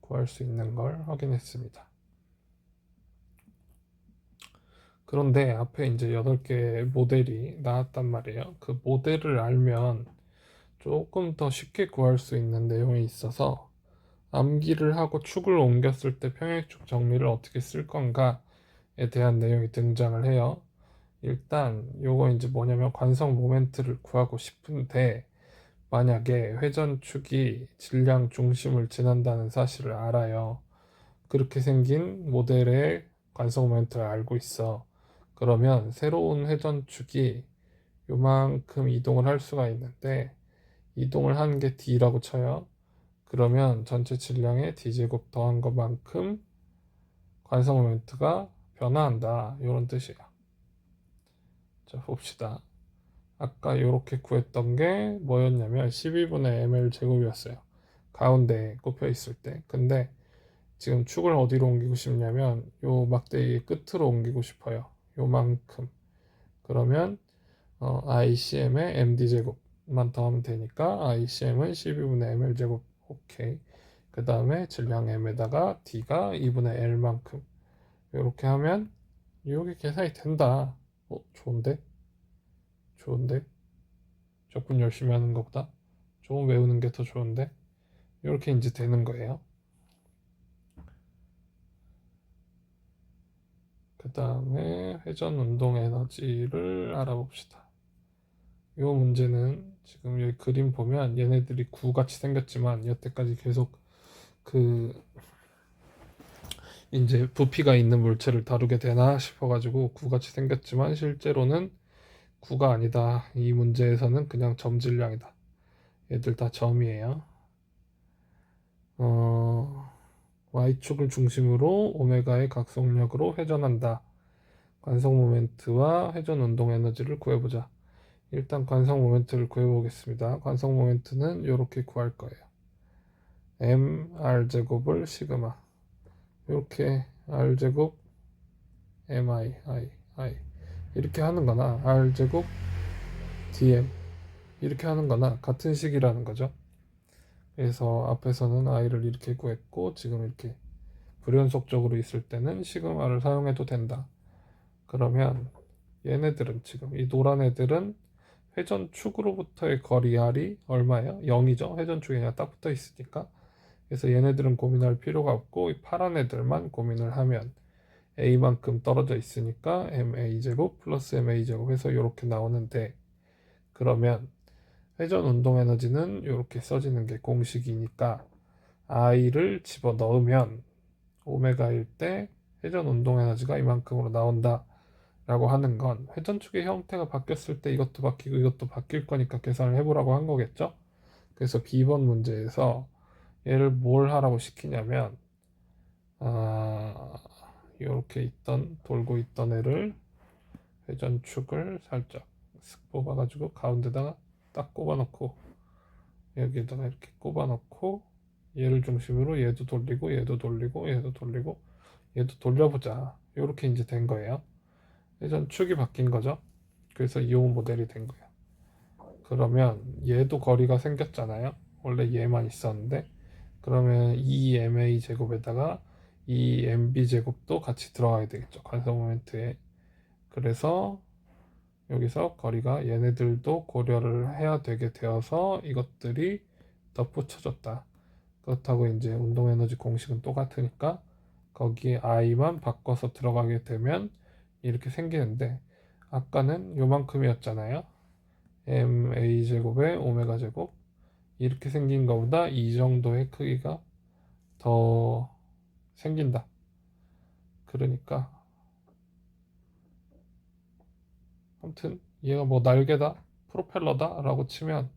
S1: 구할 수 있는 걸 확인했습니다. 그런데 앞에 이제 8개 모델이 나왔단 말이에요. 그 모델을 알면 조금 더 쉽게 구할 수 있는 내용이 있어서 암기를 하고 축을 옮겼을 때 평행축 정리를 어떻게 쓸 건가에 대한 내용이 등장을 해요. 일단 요거 이제 뭐냐면 관성 모멘트를 구하고 싶은데 만약에 회전축이 질량 중심을 지난다는 사실을 알아요. 그렇게 생긴 모델의 관성 모멘트를 알고 있어. 그러면 새로운 회전축이 요만큼 이동을 할 수가 있는데 이동을 한 게 D라고 쳐요. 그러면 전체 질량의 D제곱 더한 것만큼 관성 모멘트가 변화한다. 이런 뜻이에요. 자, 봅시다. 아까 이렇게 구했던 게 뭐였냐면 12분의 ml 제곱이었어요. 가운데에 꼽혀 있을 때. 근데 지금 축을 어디로 옮기고 싶냐면 요 막대기 끝으로 옮기고 싶어요. 요만큼. 그러면 ICM의 MD 제곱만 더하면 되니까 ICM은 12분의 ml 제곱. 오케이. 그 다음에 질량 m에다가 D가 2분의 L만큼. 이렇게 하면 이게 계산이 된다. 좋은데? 좋은데? 적분 열심히 하는 것보다 조금 외우는 게 더 좋은데? 이렇게 이제 되는 거예요. 그 다음에 회전 운동 에너지를 알아봅시다. 이 문제는 지금 여기 그림 보면 얘네들이 구같이 생겼지만 여태까지 계속 그 이제 부피가 있는 물체를 다루게 되나 싶어가지고 구같이 생겼지만 실제로는 구가 아니다. 이 문제에서는 그냥 점질량이다. 얘들 다 점이에요. Y축을 중심으로 오메가의 각성력으로 회전한다. 관성 모멘트와 회전 운동 에너지를 구해보자. 일단 관성 모멘트를 구해보겠습니다. 관성 모멘트는 이렇게 구할 거예요. mr 제곱을 시그마. 이렇게 r 제곱 mi i 이렇게 하는 거나 r 제곱 dm 이렇게 하는 거나 같은 식이라는 거죠. 그래서 앞에서는 i를 이렇게 구했고 지금 이렇게 불연속적으로 있을 때는 시그마를 사용해도 된다. 그러면 얘네들은 지금 이 노란 애들은 회전축으로부터의 거리 r이 얼마예요? 0이죠. 회전축이 그냥 딱 붙어 있으니까. 그래서 얘네들은 고민할 필요가 없고 이 파란 애들만 고민을 하면 a만큼 떨어져 있으니까 ma제곱 플러스 ma제곱 해서 이렇게 나오는데 그러면 회전 운동 에너지는 이렇게 써지는 게 공식이니까 i를 집어 넣으면 오메가일 때 회전 운동 에너지가 이만큼으로 나온다 라고 하는 건 회전축의 형태가 바뀌었을 때 이것도 바뀌고 이것도 바뀔 거니까 계산을 해보라고 한 거겠죠. 그래서 B번 문제에서 얘를 뭘 하라고 시키냐면 이렇게 돌고 있던 애를 회전축을 살짝 쓱 뽑아가지고 가운데다가 딱 꼽아놓고 여기에다가 이렇게 꼽아놓고 얘를 중심으로 얘도 돌리고 얘도 돌리고 얘도 돌리고 얘도 돌려보자. 이렇게 이제 된 거예요. 회전축이 바뀐 거죠. 그래서 이온 모델이 된 거예요. 그러면 얘도 거리가 생겼잖아요. 원래 얘만 있었는데 그러면 2ma 제곱에다가 2mb 제곱도 같이 들어가야 되겠죠. 관성 모멘트에. 그래서 여기서 거리가 얘네들도 고려를 해야 되게 되어서 이것들이 덧붙여졌다. 그렇다고 이제 운동 에너지 공식은 똑같으니까 거기에 i만 바꿔서 들어가게 되면 이렇게 생기는데 아까는 요만큼이었잖아요. ma 제곱에 오메가 제곱 이렇게 생긴 것보다 이 정도의 크기가 더 생긴다. 그러니까 아무튼 얘가 뭐 날개다 프로펠러다 라고 치면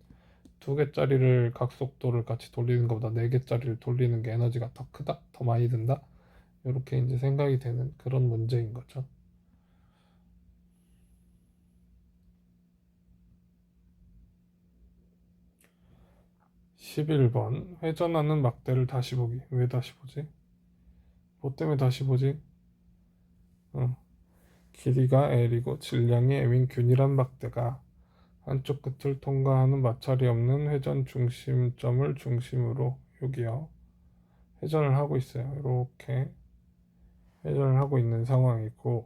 S1: 두 개짜리를 각속도를 같이 돌리는 것보다 네 개짜리를 돌리는 게 에너지가 더 크다 더 많이 든다 이렇게 이제 생각이 되는 그런 문제인 거죠. 11번 회전하는 막대를 다시 보기. 왜 다시 보지? 뭐 때문에 다시 보지? 길이가 L이고 질량이 M인 균일한 막대가 한쪽 끝을 통과하는 마찰이 없는 회전 중심점을 중심으로 여기요. 회전을 하고 있어요. 이렇게 회전을 하고 있는 상황이고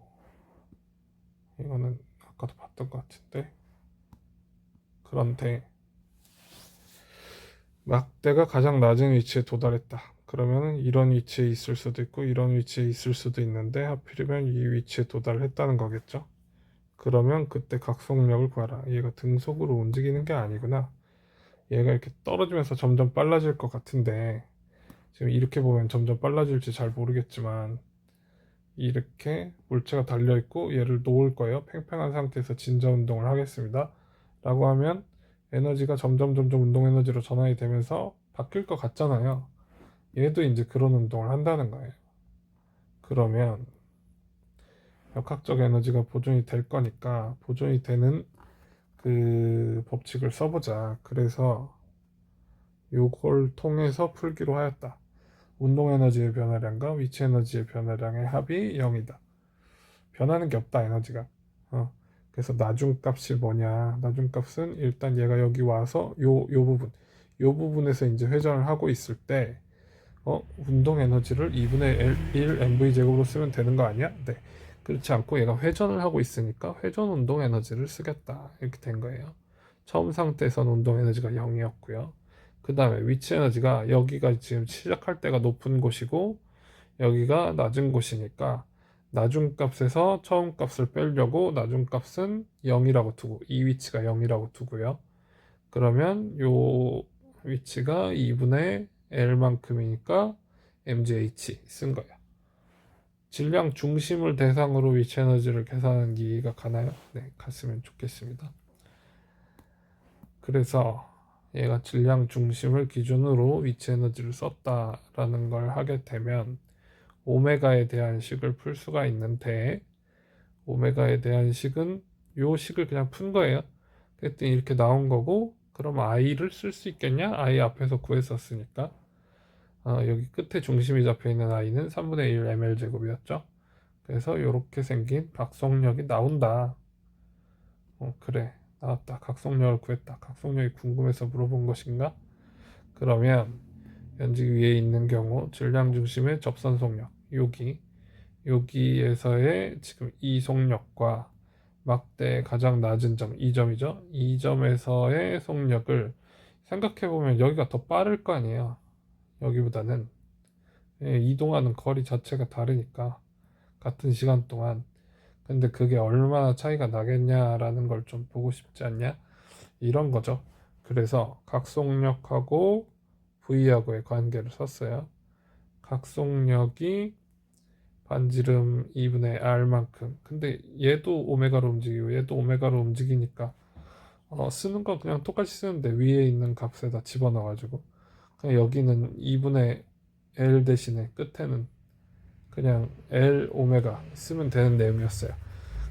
S1: 이거는 아까도 봤던 것 같은데 그런데 막대가 가장 낮은 위치에 도달했다. 그러면 이런 위치에 있을 수도 있고 이런 위치에 있을 수도 있는데 하필이면 이 위치에 도달했다는 거겠죠. 그러면 그때 각속력을 구하라. 얘가 등속으로 움직이는 게 아니구나. 얘가 이렇게 떨어지면서 점점 빨라질 것 같은데 지금 이렇게 보면 점점 빨라질지 잘 모르겠지만 이렇게 물체가 달려있고 얘를 놓을 거예요. 팽팽한 상태에서 진자 운동을 하겠습니다. 라고 하면 에너지가 점점 운동 에너지로 전환이 되면서 바뀔 것 같잖아요. 얘도 이제 그런 운동을 한다는 거예요. 그러면 역학적 에너지가 보존이 될 거니까 보존이 되는 그 법칙을 써보자. 그래서 요걸 통해서 풀기로 하였다. 운동 에너지의 변화량과 위치 에너지의 변화량의 합이 0이다. 변하는 게 없다, 에너지가. 그래서 나중값이 뭐냐? 나중값은 일단 얘가 여기 와서 요 부분에서 이제 회전을 하고 있을 때, 운동 에너지를 2분의 1 mv 제곱으로 쓰면 되는 거 아니야? 네. 그렇지 않고 얘가 회전을 하고 있으니까 회전 운동 에너지를 쓰겠다. 이렇게 된 거예요. 처음 상태에서는 운동 에너지가 0이었고요. 그 다음에 위치 에너지가 여기가 지금 시작할 때가 높은 곳이고 여기가 낮은 곳이니까 나중값에서 처음 값을 빼려고 나중값은 0이라고 두고 이 위치가 0이라고 두고요. 그러면 요 위치가 2분의 L만큼이니까 MGH 쓴 거예요. 질량 중심을 대상으로 위치 에너지를 계산하는 게 이해가 가나요? 네, 갔으면 좋겠습니다. 그래서 얘가 질량 중심을 기준으로 위치 에너지를 썼다라는 걸 하게 되면 오메가에 대한 식을 풀 수가 있는데 오메가에 대한 식은 요 식을 그냥 푼 거예요. 그랬더니 이렇게 나온 거고 그럼 i를 쓸 수 있겠냐? i 앞에서 구했었으니까 여기 끝에 중심이 잡혀 있는 i는 3분의 1 ml 제곱이었죠. 그래서 이렇게 생긴 각속력이 나온다. 그래, 나왔다. 각속력을 구했다. 각속력이 궁금해서 물어본 것인가? 그러면 연직 위에 있는 경우 질량 중심의 접선 속력 여기에서의 지금 이 속력과 막대 가장 낮은 점 2점이죠. 2점에서의 속력을 생각해보면 여기가 더 빠를 거 아니에요. 여기보다는 이동하는 거리 자체가 다르니까 같은 시간 동안. 근데 그게 얼마나 차이가 나겠냐라는 걸 좀 보고 싶지 않냐? 이런 거죠. 그래서 각속력하고 V하고의 관계를 썼어요. 각속력이 반지름 2분의 R만큼. 근데 얘도 오메가로 움직이고 얘도 오메가로 움직이니까 쓰는 거 그냥 똑같이 쓰는데 위에 있는 값에다 집어넣어가지고 그냥 여기는 2분의 L 대신에 끝에는 그냥 L 오메가 쓰면 되는 내용이었어요.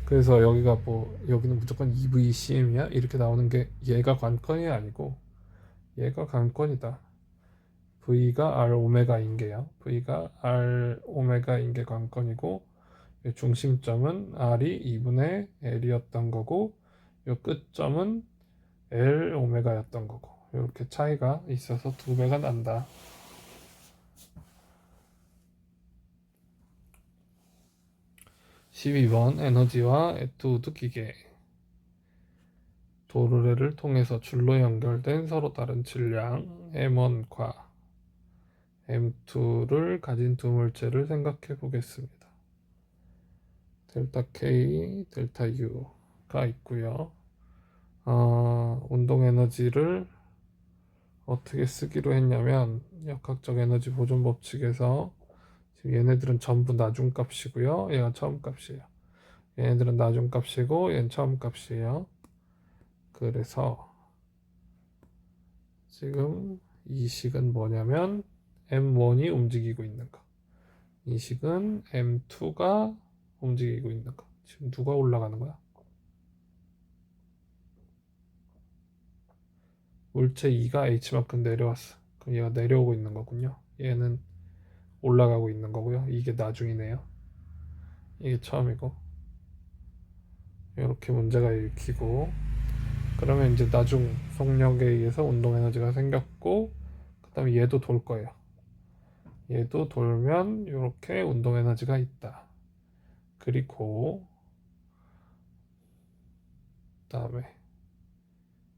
S1: 그래서 여기가 뭐 여기는 무조건 EVCM이야 이렇게 나오는 게 얘가 관건이 아니고 얘가 관건이다. V가 R 오메가인 게요. V가 R 오메가인 게 관건이고 중심점은 R이 2분의 L이었던 거고 요 끝점은 L 오메가였던 거고 이렇게 차이가 있어서 두 배가 난다. 12번 에너지와 에투드 기계 도르래를 통해서 줄로 연결된 서로 다른 질량 M1과 M2를 가진 두 물체를 생각해 보겠습니다. 델타 K, 델타 U가 있고요. 운동 에너지를 어떻게 쓰기로 했냐면 역학적 에너지 보존 법칙에서 지금 얘네들은 전부 나중값이고요. 얘가 처음값이에요. 얘네들은 나중값이고 얘는 처음값이에요. 그래서 지금 이 식은 뭐냐면 M1이 움직이고 있는 거. 이 식은 M2가 움직이고 있는 거. 지금 누가 올라가는 거야? 물체 2가 H만큼 내려왔어. 그럼 얘가 내려오고 있는 거군요. 얘는 올라가고 있는 거고요. 이게 나중이네요. 이게 처음이고. 이렇게 문제가 읽히고 그러면 이제 나중 속력에 의해서 운동 에너지가 생겼고 그 다음에 얘도 돌 거예요. 얘도 돌면 이렇게 운동 에너지가 있다. 그리고 그다음에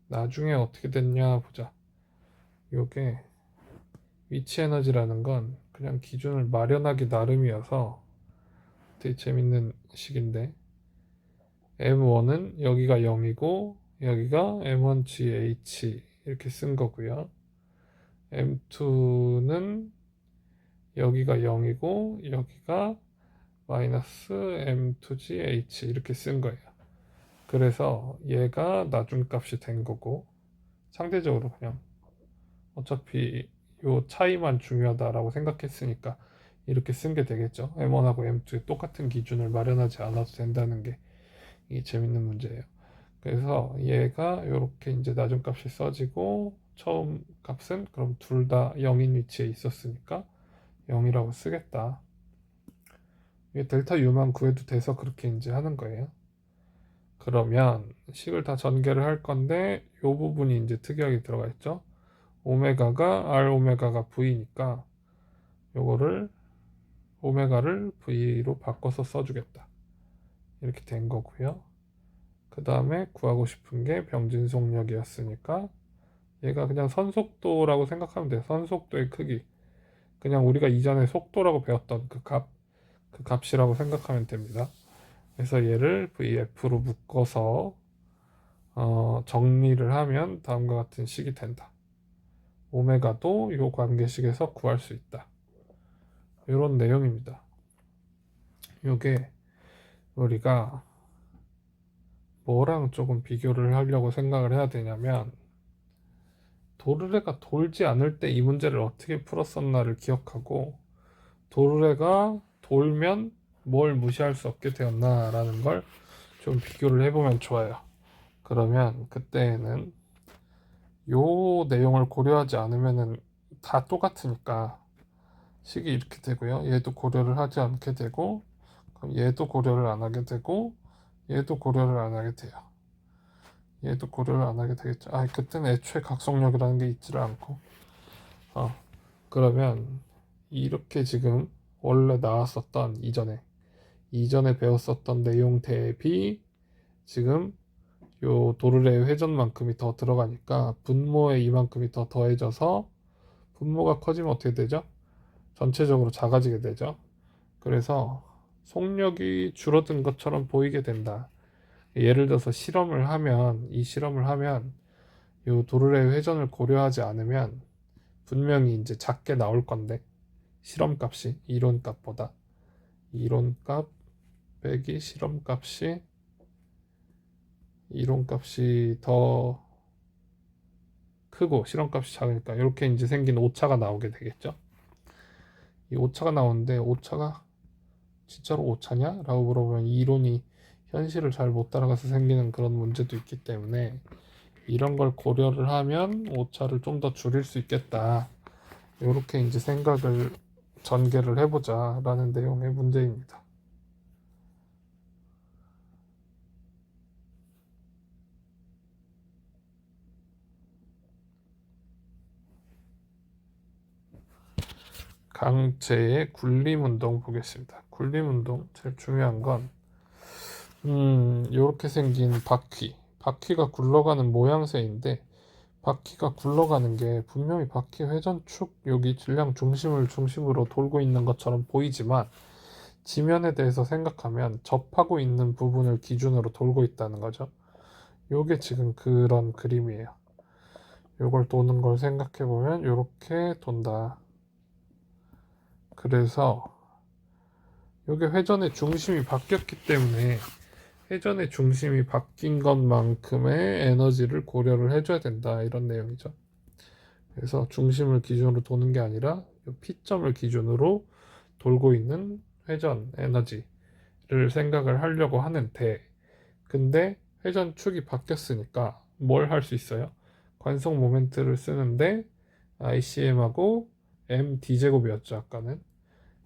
S1: 나중에 어떻게 됐냐 보자. 요게 위치 에너지라는 건 그냥 기준을 마련하기 나름이어서 되게 재밌는 식인데, M1은 여기가 0이고 여기가 M1GH 이렇게 쓴 거고요. M2는 여기가 0이고 여기가 마이너스 M2GH 이렇게 쓴 거예요. 그래서 얘가 나중값이 된 거고, 상대적으로 그냥 어차피 요 차이만 중요하다라고 생각했으니까 이렇게 쓴 게 되겠죠. M1하고 M2에 똑같은 기준을 마련하지 않아도 된다는 게 이 재밌는 문제예요. 그래서 얘가 이렇게 이제 나중값이 써지고, 처음 값은 그럼 둘 다 0인 위치에 있었으니까 0이라고 쓰겠다. 이게 델타 U만 구해도 돼서 그렇게 이제 하는 거예요. 그러면 식을 다 전개를 할 건데 이 부분이 이제 특이하게 들어가 있죠. 오메가가 R 오메가가 V니까 요거를 오메가를 V로 바꿔서 써주겠다. 이렇게 된 거고요. 그 다음에 구하고 싶은 게 병진속력이었으니까 얘가 그냥 선속도라고 생각하면 돼요. 선속도의 크기. 그냥 우리가 이전에 속도라고 배웠던 그 값이라고 생각하면 됩니다. 그래서 얘를 VF로 묶어서 정리를 하면 다음과 같은 식이 된다. 오메가도 이 관계식에서 구할 수 있다. 이런 내용입니다. 이게 우리가 뭐랑 조금 비교를 하려고 생각을 해야 되냐면, 도르래가 돌지 않을 때 이 문제를 어떻게 풀었었나를 기억하고, 도르래가 돌면 뭘 무시할 수 없게 되었나라는 걸 좀 비교를 해보면 좋아요. 그러면 그때는 요 내용을 고려하지 않으면은 다 똑같으니까 식이 이렇게 되고요. 얘도 고려를 하지 않게 되고, 그럼 얘도 고려를 안 하게 되고, 얘도 고려를 안 하게 돼요. 얘도 고려를 안 하게 되겠죠. 그때는 애초에 각성력이라는 게 있지를 않고. 그러면 이렇게 지금 원래 나왔었던 이전에 배웠었던 내용 대비 지금 요 도르래의 회전만큼이 더 들어가니까 분모에 이만큼이 더 더해져서, 분모가 커지면 어떻게 되죠? 전체적으로 작아지게 되죠. 그래서 속력이 줄어든 것처럼 보이게 된다. 예를 들어서 이 실험을 하면 요 도르래의 회전을 고려하지 않으면 분명히 이제 작게 나올 건데, 실험값이 이론값 빼기 이론값이 더 크고 실험값이 작으니까 이렇게 이제 생긴 오차가 나오게 되겠죠. 이 오차가 나오는데, 오차가 진짜로 오차냐? 라고 물어보면 이론이 현실을 잘 못 따라가서 생기는 그런 문제도 있기 때문에, 이런 걸 고려를 하면 오차를 좀 더 줄일 수 있겠다. 이렇게 이제 생각을 전개를 해보자 라는 내용의 문제입니다. 강체의 굴림운동 보겠습니다. 굴림운동 제일 중요한 건 이렇게 생긴 바퀴가 굴러가는 모양새인데, 바퀴가 굴러가는 게 분명히 바퀴 회전축 여기 질량 중심을 중심으로 돌고 있는 것처럼 보이지만, 지면에 대해서 생각하면 접하고 있는 부분을 기준으로 돌고 있다는 거죠. 요게 지금 그런 그림이에요. 요걸 도는 걸 생각해 보면 이렇게 돈다. 그래서 요게 회전의 중심이 바뀌었기 때문에 회전의 중심이 바뀐 것만큼의 에너지를 고려를 해줘야 된다, 이런 내용이죠. 그래서 중심을 기준으로 도는 게 아니라 P점을 기준으로 돌고 있는 회전 에너지를 생각을 하려고 하는데, 근데 회전축이 바뀌었으니까 뭘 할 수 있어요? 관성 모멘트를 쓰는데 ICM하고 md제곱이었죠. 아까는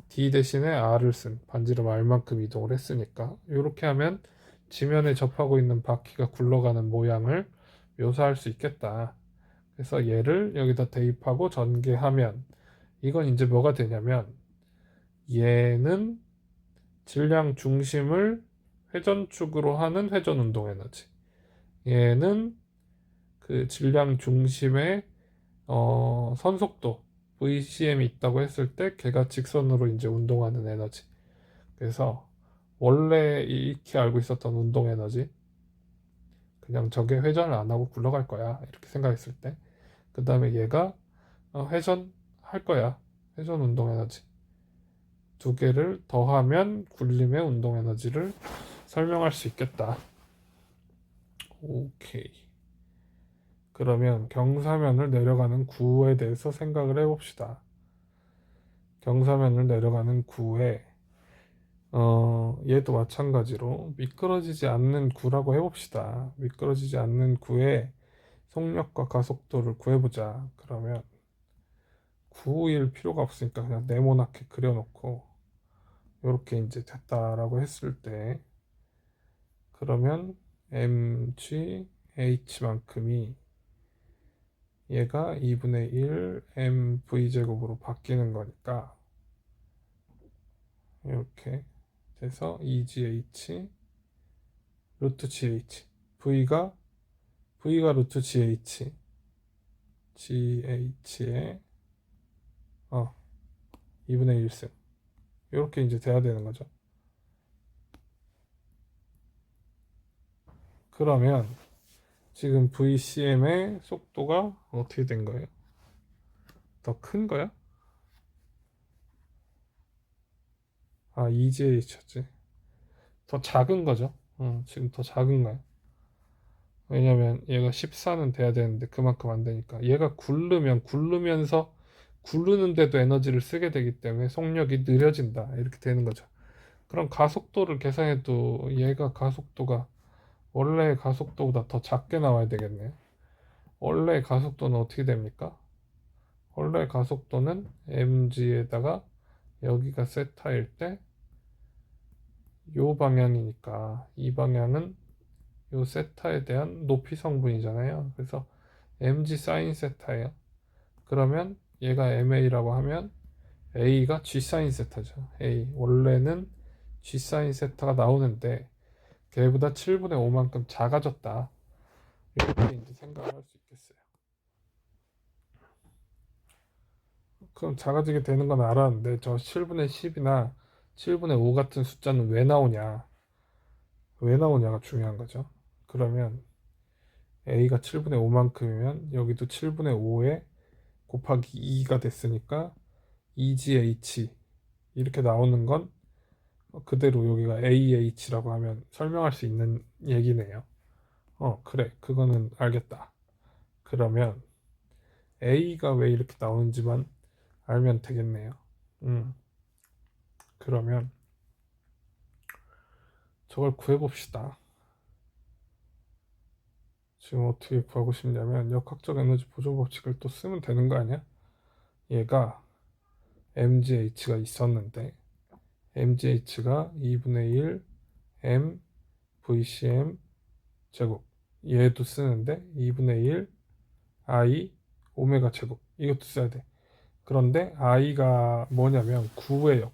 S1: d 대신에 r을 쓴 반지름 r만큼 이동을 했으니까, 이렇게 하면 지면에 접하고 있는 바퀴가 굴러가는 모양을 묘사할 수 있겠다. 그래서 얘를 여기다 대입하고 전개하면 이건 이제 뭐가 되냐면, 얘는 질량 중심을 회전축으로 하는 회전 운동 에너지, 얘는 그 질량 중심의 선속도 VCM이 있다고 했을 때 걔가 직선으로 이제 운동하는 에너지. 그래서 원래 익히 알고 있었던 운동 에너지, 그냥 저게 회전을 안 하고 굴러갈 거야 이렇게 생각했을 때, 그 다음에 얘가 회전 할 거야, 회전 운동 에너지, 두 개를 더하면 굴림의 운동 에너지를 설명할 수 있겠다. 오케이. 그러면 경사면을 내려가는 구에 대해서 생각을 해봅시다. 경사면을 내려가는 구에 얘도 마찬가지로 미끄러지지 않는 구라고 해봅시다. 미끄러지지 않는 구의 속력과 가속도를 구해보자. 그러면 구일 필요가 없으니까 그냥 네모나게 그려놓고 이렇게 이제 됐다라고 했을 때, 그러면 mg h만큼이 얘가 2분의 1 mv 제곱으로 바뀌는 거니까 이렇게 돼서 2gh 루트 gh, v가 루트gh의 2분의 1승, 이렇게 이제 돼야 되는 거죠. 그러면 지금 VCM의 속도가 어떻게 된 거예요? 더 큰 거야? 2GH였지. 더 작은 거죠. 지금 더 작은 거야. 왜냐면 얘가 14는 돼야 되는데 그만큼 안 되니까. 얘가 굴르면서 굴르는데도 에너지를 쓰게 되기 때문에 속력이 느려진다. 이렇게 되는 거죠. 그럼 가속도를 계산해도 얘가 가속도가 원래 가속도보다 더 작게 나와야 되겠네요. 원래 가속도는 어떻게 됩니까? 원래 가속도는 mg에다가 여기가 세타일 때 요 방향이니까 이 방향은 요 세타에 대한 높이 성분이잖아요. 그래서 mg 사인 세타예요. 그러면 얘가 ma라고 하면 a가 g 사인 세타죠. a 원래는 g 사인 세타가 나오는데 걔보다 7분의 5만큼 작아졌다. 이렇게 이제 생각을 할 수 있겠어요. 그럼 작아지게 되는 건 알았는데 저 7분의 10이나 7분의 5 같은 숫자는 왜 나오냐가 중요한 거죠. 그러면 a가 7분의 5만큼이면 여기도 7분의 5에 곱하기 2가 됐으니까 2gh 이렇게 나오는 건 그대로 여기가 ah라고 하면 설명할 수 있는 얘기네요. 그래, 그거는 알겠다. 그러면 a가 왜 이렇게 나오는지만 알면 되겠네요. 음, 그러면 저걸 구해봅시다. 지금 어떻게 구하고 싶냐면 역학적 에너지 보존 법칙을 또 쓰면 되는 거 아니야? 얘가 mgh가 있었는데 mgh가 2분의 1 m vcm 제곱, 얘도 쓰는데 2분의 1 i 오메가 제곱, 이것도 써야 돼. 그런데 i가 뭐냐면 9예요.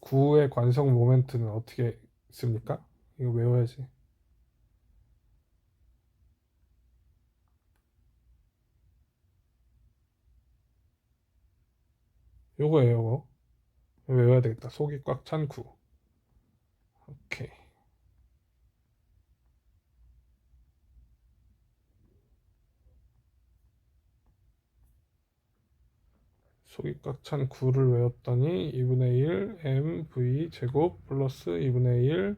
S1: 9의 관성 모멘트는 어떻게 씁니까? 이거 외워야지. 요거예요. 요거 외워야 되겠다. 속이 꽉 찬 9. 오케이. 속이 꽉 찬 9를 외웠더니 2분의 1 mv 제곱 플러스 2분의 1,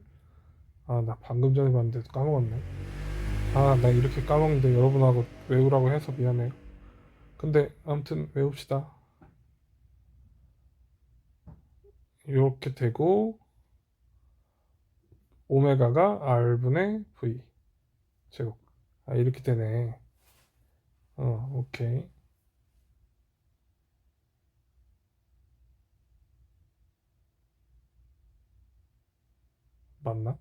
S1: 나 방금 전에 봤는데 까먹었네. 나 이렇게 까먹는데 여러분하고 외우라고 해서 미안해요. 근데 아무튼 외웁시다. 이렇게 되고 오메가가 r분의 v 제곱. 이렇게 되네. 오케이. 맞나?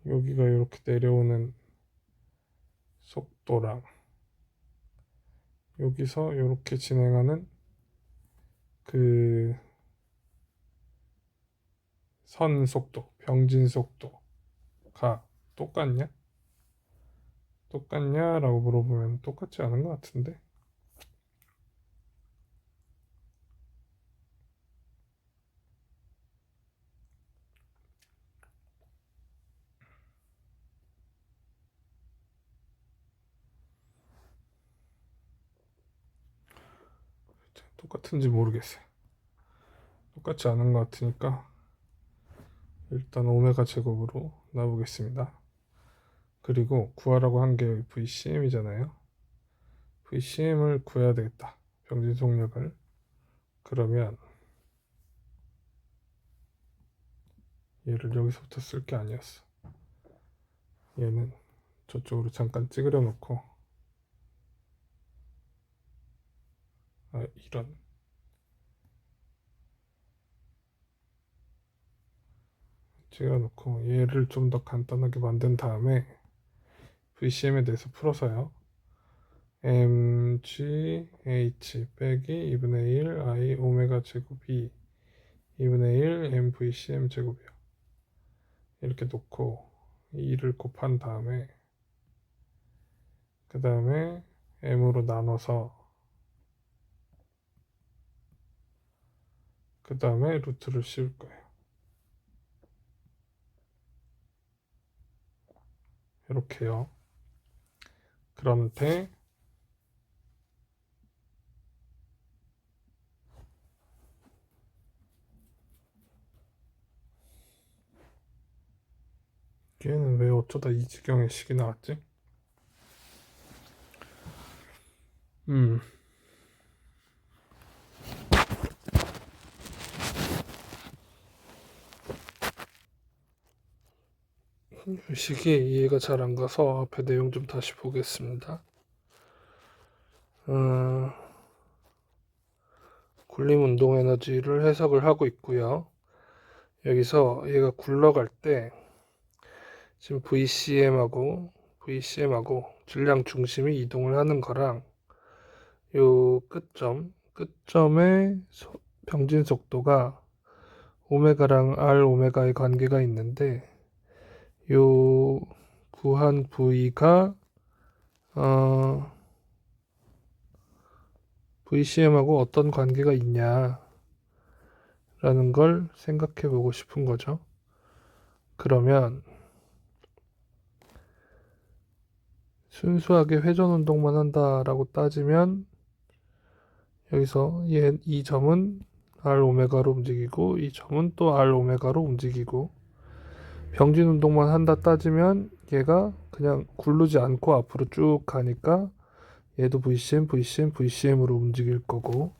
S1: 여기가 이렇게 내려오는 속도랑 여기서 이렇게 진행하는 그 선 속도, 병진 속도가 똑같냐? 똑같냐라고 물어보면 똑같지 않은 것 같은데. 똑같은지 모르겠어요. 똑같지 않은 것 같으니까 일단 오메가 제곱으로 놔보겠습니다. 그리고 구하라고 한 게 VCM이잖아요. VCM을 구해야 되겠다. 병진 속력을. 그러면 얘를 여기서부터 쓸 게 아니었어. 얘는 저쪽으로 잠깐 찌그려 놓고, 이런, 찌그려 놓고 얘를 좀 더 간단하게 만든 다음에 VCM에 대해서 풀어서요. mgh 빼기 2분의 1 i 오메가 제곱이 2분의 1 mvcm 제곱이요. 이렇게 놓고 2를 곱한 다음에 그 다음에 m으로 나눠서 그 다음에 루트를 씌울 거예요. 이렇게요. 그런데 얘는 왜 어쩌다 이 지경의 식이 나왔지? 이 식이 이해가 잘 안 가서 앞에 내용 좀 다시 보겠습니다. 굴림 운동 에너지를 해석을 하고 있고요. 여기서 얘가 굴러갈 때 지금 VCM하고 질량 중심이 이동을 하는 거랑 요 끝점의 병진 속도가 오메가랑 R 오메가의 관계가 있는데 요 구한 V가 VCM하고 어떤 관계가 있냐라는 걸 생각해 보고 싶은 거죠. 그러면 순수하게 회전 운동만 한다라고 따지면 여기서 이 점은 R 오메가로 움직이고 이 점은 또 R 오메가로 움직이고 병진 운동만 한다 따지면 얘가 그냥 굴르지 않고 앞으로 쭉 가니까 얘도 VCM으로 움직일 거고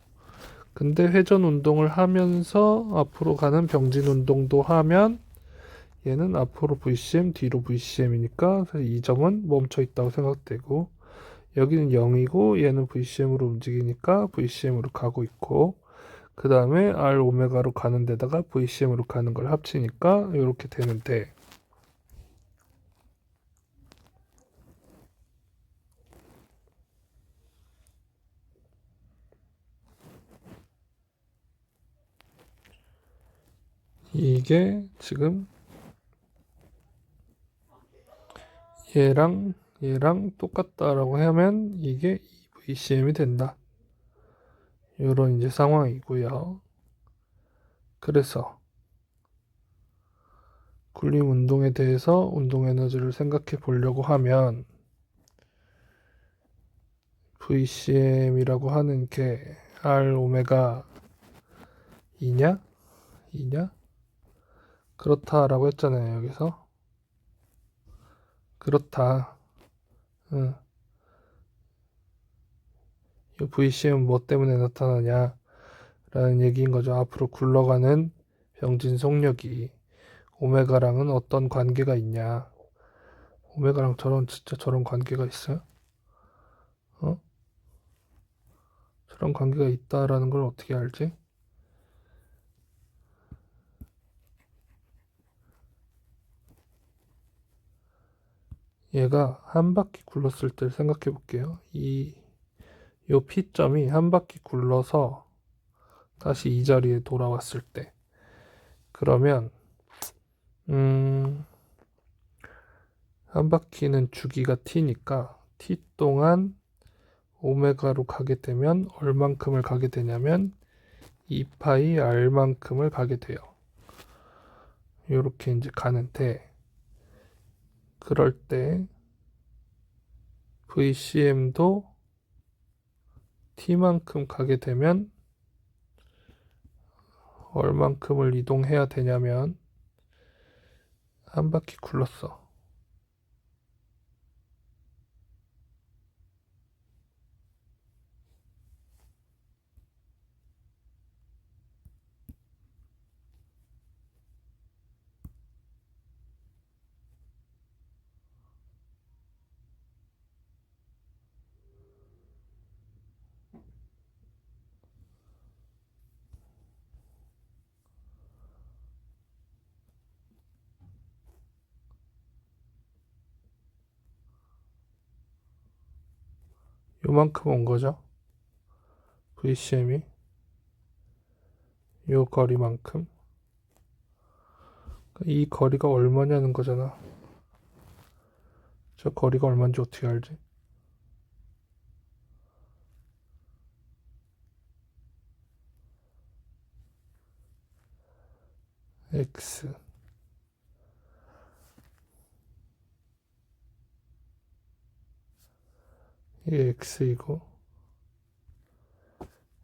S1: 근데 회전 운동을 하면서 앞으로 가는 병진 운동도 하면 얘는 앞으로 VCM 뒤로 VCM이니까 이 점은 멈춰 있다고 생각되고 여기는 0이고 얘는 VCM으로 움직이니까 VCM으로 가고 있고 그 다음에 R 오메가로 가는 데다가 VCM으로 가는 걸 합치니까 이렇게 되는데 이게 지금 얘랑 똑같다라고 하면 이게 VCM이 된다. 이런 이제 상황이고요. 그래서 굴림 운동에 대해서 운동 에너지를 생각해 보려고 하면 VCM이라고 하는 게 R 오메가 2냐? 2냐? 그렇다라고 했잖아요, 여기서. 그렇다. 응. 이 VCM 뭐 때문에 나타나냐? 라는 얘기인 거죠. 앞으로 굴러가는 병진 속력이 오메가랑은 어떤 관계가 있냐? 오메가랑 진짜 저런 관계가 있어요? 어? 저런 관계가 있다라는 걸 어떻게 알지? 얘가 한 바퀴 굴렀을 때 생각해 볼게요. 요 P점이 한 바퀴 굴러서 다시 이 자리에 돌아왔을 때, 그러면 한 바퀴는 주기가 T니까 T 동안 오메가로 가게 되면 얼만큼을 가게 되냐면 2파이 R만큼을 가게 돼요. 요렇게 이제 가는데, 그럴 때 VCM도 T만큼 가게 되면 얼만큼을 이동해야 되냐면, 한 바퀴 굴렀어. 요만큼 온 거죠. VCM이 요 거리만큼. 이 거리가 얼마냐는 거잖아. 저 거리가 얼마인지 어떻게 알지? X. 이게 X이고,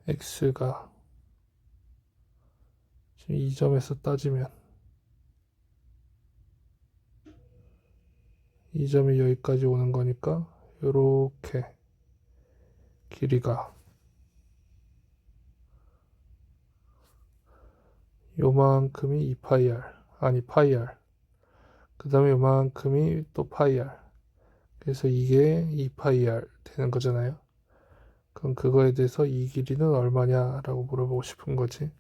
S1: X가 지금 이 점에서 따지면 이 점이 여기까지 오는 거니까 요렇게 길이가 요만큼이 2파이 R, 아니 파이 R, 그 다음에 요만큼이 또 파이 R, 그래서 이게 2파이 R 되는 거잖아요. 그럼 그거에 대해서 이 길이는 얼마냐라고 물어보고 싶은 거지.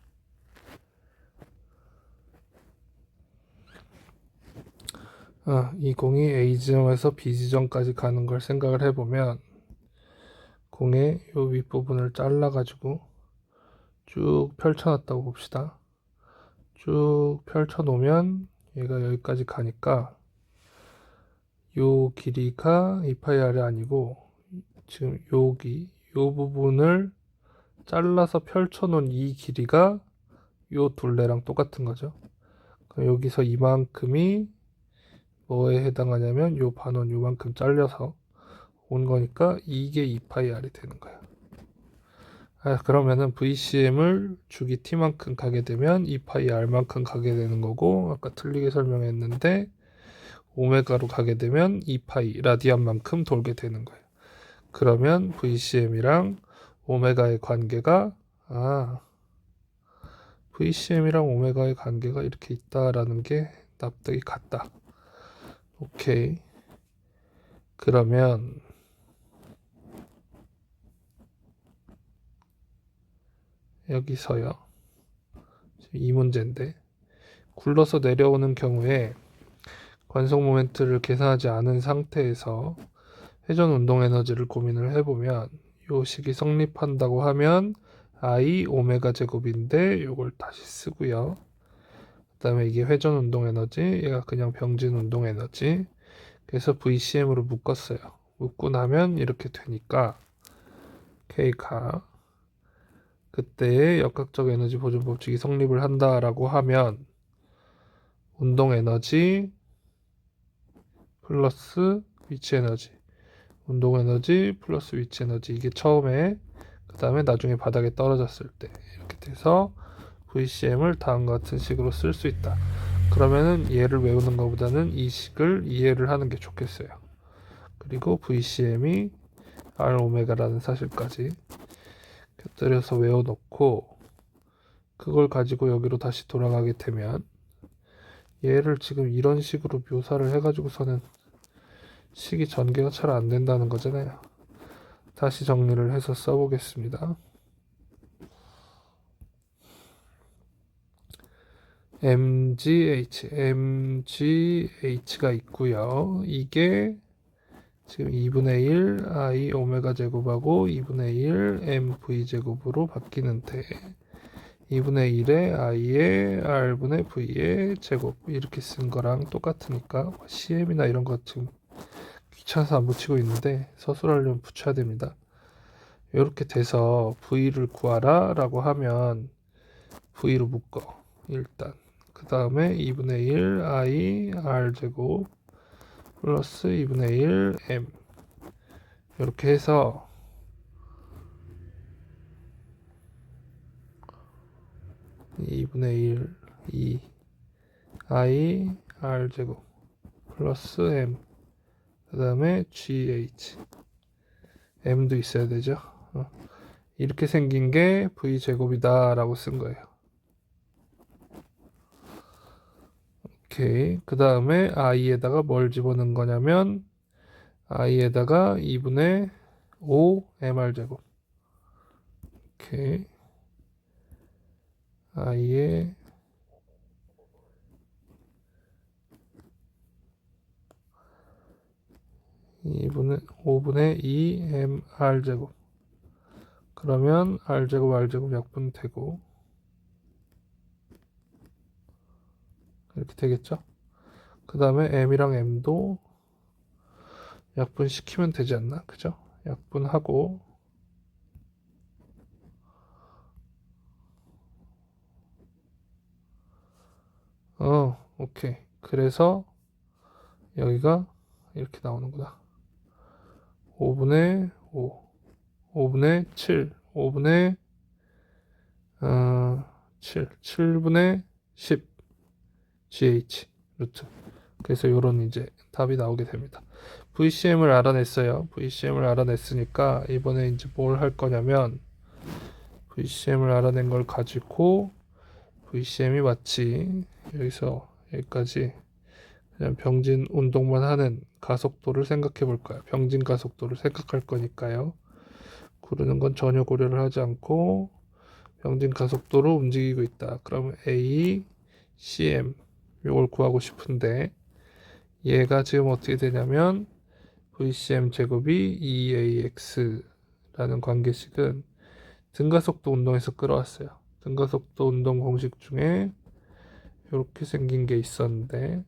S1: 이 공이 A 지점에서 B 지점까지 가는 걸 생각을 해보면, 공의 요 윗부분을 잘라가지고 쭉 펼쳐놨다고 봅시다. 쭉 펼쳐놓으면 얘가 여기까지 가니까 요 길이가 2파이 R이 아니고, 지금 여기 요 부분을 잘라서 펼쳐놓은 이 길이가 요 둘레랑 똑같은 거죠. 그럼 여기서 이만큼이 뭐에 해당하냐면 요 반원 요만큼 잘려서 온 거니까 이게 2파이 R이 되는 거야. 그러면은 VCM을 주기 T만큼 가게 되면 2파이 R만큼 가게 되는 거고, 아까 틀리게 설명했는데 오메가로 가게 되면 2파이 라디안만큼 돌게 되는 거예요. 그러면 VCM이랑 오메가의 관계가 VCM이랑 오메가의 관계가 이렇게 있다라는 게 납득이 갔다. 오케이. 그러면 여기서요. 이 문제인데, 굴러서 내려오는 경우에 관성 모멘트를 계산하지 않은 상태에서 회전 운동 에너지를 고민을 해보면, 요 식이 성립한다고 하면 I 오메가 제곱인데 요걸 다시 쓰고요. 그 다음에 이게 회전 운동 에너지, 얘가 그냥 병진 운동 에너지. 그래서 VCM으로 묶었어요. 묶고 나면 이렇게 되니까 K가 그때의 역학적 에너지 보존 법칙이 성립을 한다라고 하면, 운동 에너지 플러스 위치 에너지, 운동 에너지 플러스 위치 에너지, 이게 처음에, 그 다음에 나중에 바닥에 떨어졌을 때 이렇게 돼서 VCM을 다음과 같은 식으로 쓸 수 있다. 그러면은 얘를 외우는 것보다는 이 식을 이해를 하는 게 좋겠어요. 그리고 VCM이 R 오메가라는 사실까지 곁들여서 외워놓고, 그걸 가지고 여기로 다시 돌아가게 되면, 얘를 지금 이런 식으로 묘사를 해가지고서는 식이 전개가 잘 안 된다는 거잖아요. 다시 정리를 해서 써보겠습니다. MGH가 있고요. 이게 지금 2분의 1 I 오메가 제곱하고 2분의 1 mv 제곱으로 바뀌는데 2분의 1에 i의 r분의 v의 제곱 이렇게 쓴 거랑 똑같으니까 cm이나 이런 것 지금 귀찮아서 안 붙이고 있는데 서술하려면 붙여야 됩니다. 이렇게 돼서 v를 구하라 라고 하면 v로 묶어 일단. 그 다음에 2분의 1 i r 제곱 플러스 2분의 1 m 이렇게 해서 2분의 1 2 i r 제곱 플러스 m 그 다음에 gh m도 있어야 되죠. 이렇게 생긴 게 v 제곱이다 라고 쓴 거예요. 오케이. 그 다음에 i에다가 뭘 집어넣은 거냐면 i에다가 2분의 5 mr 제곱. 오케이. i에 5분의 2 mr 제곱. 그러면 r 제곱 r 제곱 약분되고 이렇게 되겠죠. 그 다음에 m이랑 m도 약분시키면 되지 않나? 그죠? 약분하고 오케이. 그래서 여기가 이렇게 나오는구나. 5분의 5 5분의 7 5분의 7 7분의 10 gh 루트. 그래서 요런 이제 답이 나오게 됩니다. VCM을 알아냈어요. VCM을 알아냈으니까 이번에 이제 뭘 할 거냐면 VCM을 알아낸 걸 가지고 VCM이 마치 여기서 여기까지 그냥 병진 운동만 하는 가속도를 생각해 볼 거야. 병진 가속도를 생각할 거니까요. 구르는 건 전혀 고려를 하지 않고 병진 가속도로 움직이고 있다. 그러면 A, CM 이걸 구하고 싶은데 얘가 지금 어떻게 되냐면 VCM 제곱이 EAX라는 관계식은 등가속도 운동에서 끌어왔어요. 등가속도 운동 공식 중에 이렇게 생긴 게 있었는데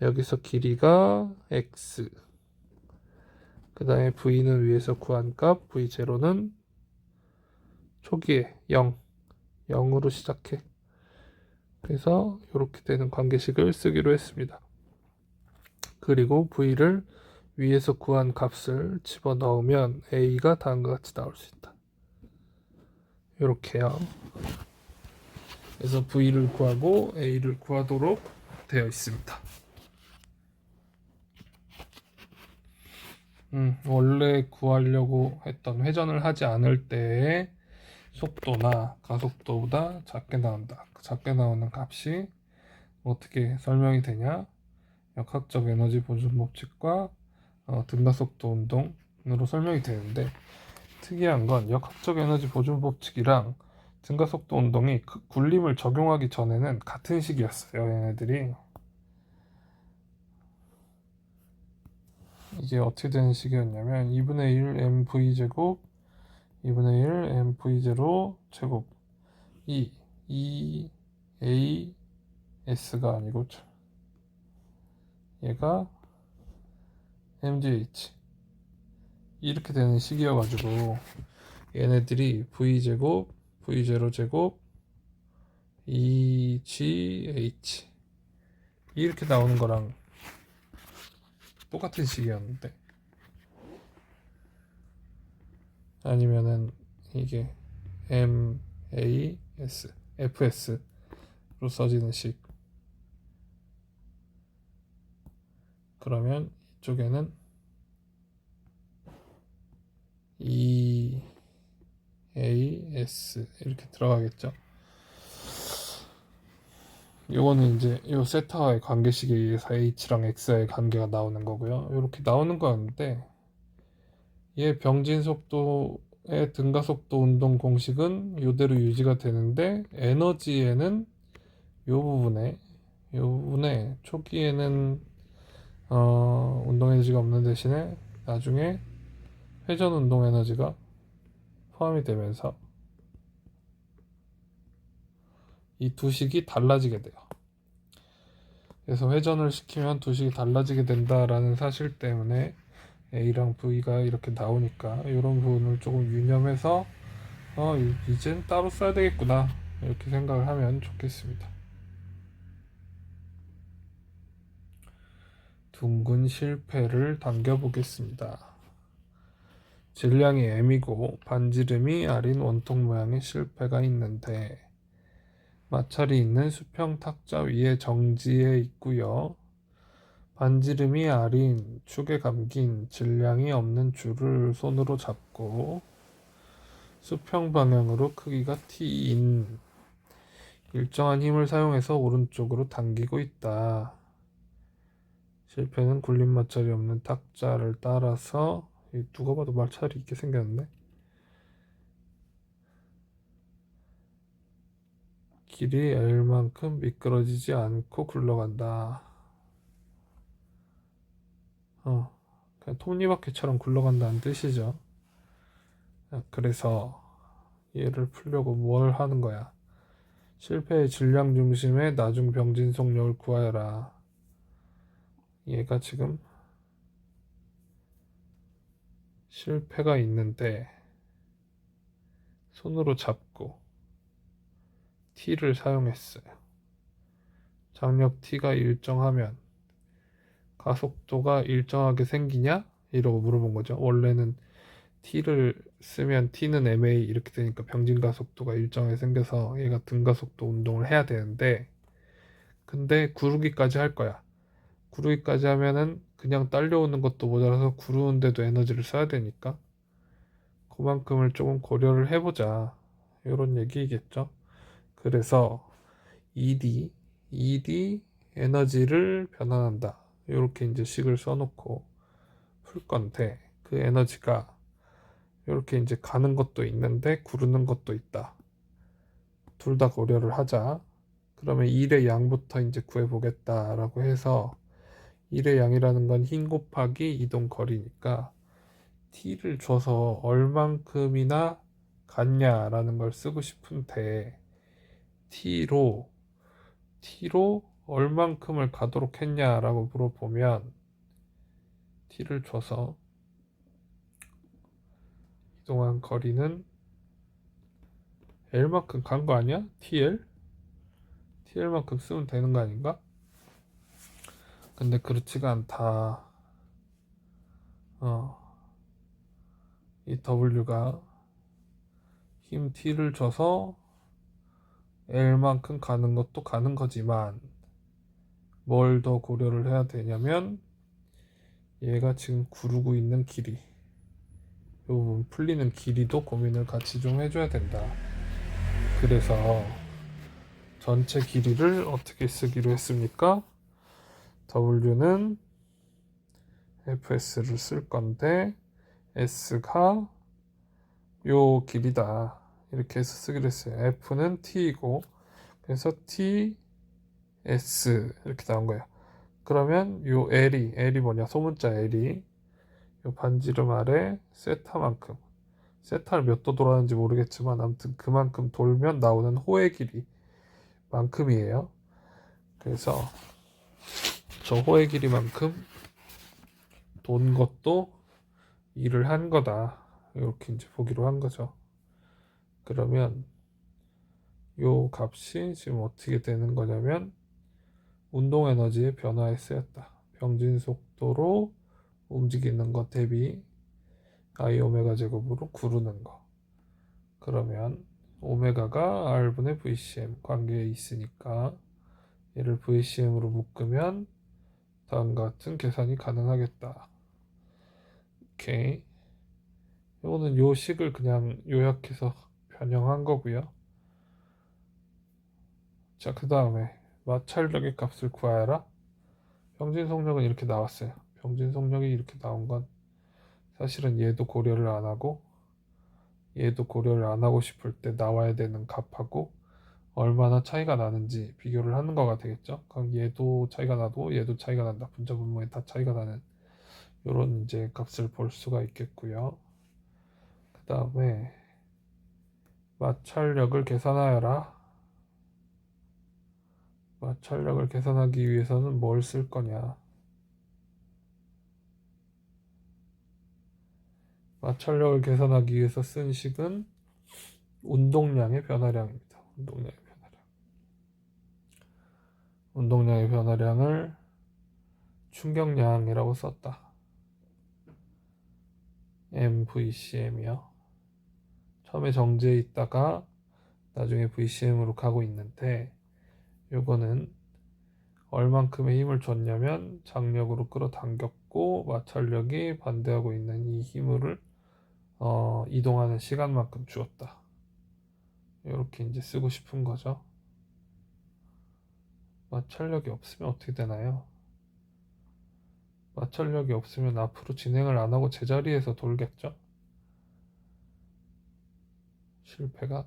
S1: 여기서 길이가 X 그 다음에 V는 위에서 구한 값 V0는 초기에 0으로 시작해. 그래서 이렇게 되는 관계식을 쓰기로 했습니다. 그리고 V를 위에서 구한 값을 집어넣으면 A가 다음과 같이 나올 수 있다. 이렇게요. 그래서 V를 구하고 A를 구하도록 되어 있습니다. 원래 구하려고 했던 회전을 하지 않을 때의 속도나 가속도보다 작게 나온다. 그 작게 나오는 값이 어떻게 설명이 되냐? 역학적 에너지 보존 법칙과 등가속도 운동으로 설명이 되는데 특이한 건 역학적 에너지 보존 법칙이랑 등가속도 운동이 그 굴림을 적용하기 전에는 같은 식이었어요. 얘네들이 이게 어떻게 되는 식이었냐면 2분의 1 mv 제곱 2분의 1 mv0 제곱 이 a s가 아니고 얘가 mgh 이렇게 되는 식이어가지고 얘네들이 v제곱 v0 제곱 2gh 이렇게 나오는 거랑 똑같은 식이었는데 아니면은 이게 MAS, FS로 써지는 식 그러면 이쪽에는 EAS 이렇게 들어가겠죠. 요거는 이제 요 세타와의 관계식에 의해서 H랑 X의 관계가 나오는 거고요. 이렇게 나오는 거였는데 얘 병진 속도의 등가속도 운동 공식은 이대로 유지가 되는데 에너지에는 요 부분에 초기에는 운동 에너지가 없는 대신에 나중에 회전 운동 에너지가 포함이 되면서 이 두 식이 달라지게 돼요. 그래서 회전을 시키면 두 식이 달라지게 된다라는 사실 때문에 A랑 V가 이렇게 나오니까 이런 부분을 조금 유념해서 이젠 따로 써야 되겠구나 이렇게 생각을 하면 좋겠습니다. 둥근 실패를 당겨보겠습니다. 질량이 M이고 반지름이 R인 원통 모양의 실패가 있는데 마찰이 있는 수평 탁자 위에 정지해 있고요. 반지름이 R인 축에 감긴 질량이 없는 줄을 손으로 잡고 수평 방향으로 크기가 T인 일정한 힘을 사용해서 오른쪽으로 당기고 있다. 실패는 굴림 마찰이 없는 탁자를 따라서 누가 봐도 마찰이 있게 생겼네. 길이 L만큼 미끄러지지 않고 굴러간다. 그냥 톱니바퀴처럼 굴러간다는 뜻이죠. 그래서 얘를 풀려고 뭘 하는 거야? 실패의 질량 중심의 나중 병진 속력을 구하여라. 얘가 지금 실패가 있는데 손으로 잡고 T를 사용했어요. 장력 T가 일정하면 가속도가 일정하게 생기냐? 이러고 물어본 거죠. 원래는 T를 쓰면 T는 MA 이렇게 되니까 병진 가속도가 일정하게 생겨서 얘가 등가속도 운동을 해야 되는데 근데 구르기까지 할 거야. 구르기까지 하면은 그냥 딸려오는 것도 모자라서 구르는데도 에너지를 써야 되니까 그만큼을 조금 고려를 해보자. 이런 얘기겠죠. 그래서 ED 에너지를 변환한다. 이렇게 이제 식을 써놓고 풀 건데 그 에너지가 이렇게 이제 가는 것도 있는데 구르는 것도 있다. 둘 다 고려를 하자. 그러면 1의 양부터 이제 구해보겠다라고 해서 1의 양이라는 건 힘 곱하기 이동 거리니까 t를 줘서 얼만큼이나 갔냐라는 걸 쓰고 싶은데 t로 얼만큼을 가도록 했냐라고 물어보면 t를 줘서 이동한 거리는 L만큼 간 거 아니야? TL만큼 쓰면 되는 거 아닌가? 근데 그렇지가 않다. 이 W가 힘 T를 줘서 L만큼 가는 것도 가는 거지만 뭘 더 고려를 해야 되냐면 얘가 지금 구르고 있는 길이 이 부분 풀리는 길이도 고민을 같이 좀 해줘야 된다. 그래서 전체 길이를 어떻게 쓰기로 했습니까? W는 FS를 쓸 건데 S가 요 길이다 이렇게 해서 쓰기로 했어요. F는 T이고 그래서 TS 이렇게 나온 거예요. 그러면 요 L이 뭐냐 소문자 L이 요 반지름 아래 세타만큼 세타를 몇 도 돌았는지 모르겠지만 아무튼 그만큼 돌면 나오는 호의 길이 만큼이에요. 그래서 저 호의 길이만큼 돈 것도 일을 한 거다 이렇게 이제 보기로 한 거죠. 그러면 요 값이 지금 어떻게 되는 거냐면 운동 에너지의 변화에 쓰였다. 병진 속도로 움직이는 것 대비 I 오메가 제곱으로 구르는 거. 그러면 오메가가 R분의 VCM 관계에 있으니까 얘를 VCM으로 묶으면 다음과 같은 계산이 가능하겠다. 오케이. 이거는 요 식을 그냥 요약해서 변형한 거고요. 자, 그 다음에 마찰력의 값을 구하여라. 병진 속력은 이렇게 나왔어요. 병진 속력이 이렇게 나온 건 사실은 얘도 고려를 안 하고 싶을 때 나와야 되는 값하고 얼마나 차이가 나는지 비교를 하는 거가 되겠죠. 그럼 얘도 차이가 나고 얘도 차이가 난다. 분자 분모에 다 차이가 나는 이런 이제 값을 볼 수가 있겠고요. 그 다음에 마찰력을 계산하여라. 마찰력을 계산하기 위해서는 뭘 쓸 거냐? 마찰력을 계산하기 위해서 쓴 식은 운동량의 변화량입니다. 운동량의 변화량을 충격량이라고 썼다. MVCM이요. 처음에 정지해 있다가 나중에 VCM으로 가고 있는데 요거는 얼만큼의 힘을 줬냐면 장력으로 끌어당겼고 마찰력이 반대하고 있는 이 힘을 이동하는 시간만큼 주었다. 이렇게 이제 쓰고 싶은 거죠. 마찰력이 없으면 어떻게 되나요? 마찰력이 없으면 앞으로 진행을 안 하고 제자리에서 돌겠죠? 실패가.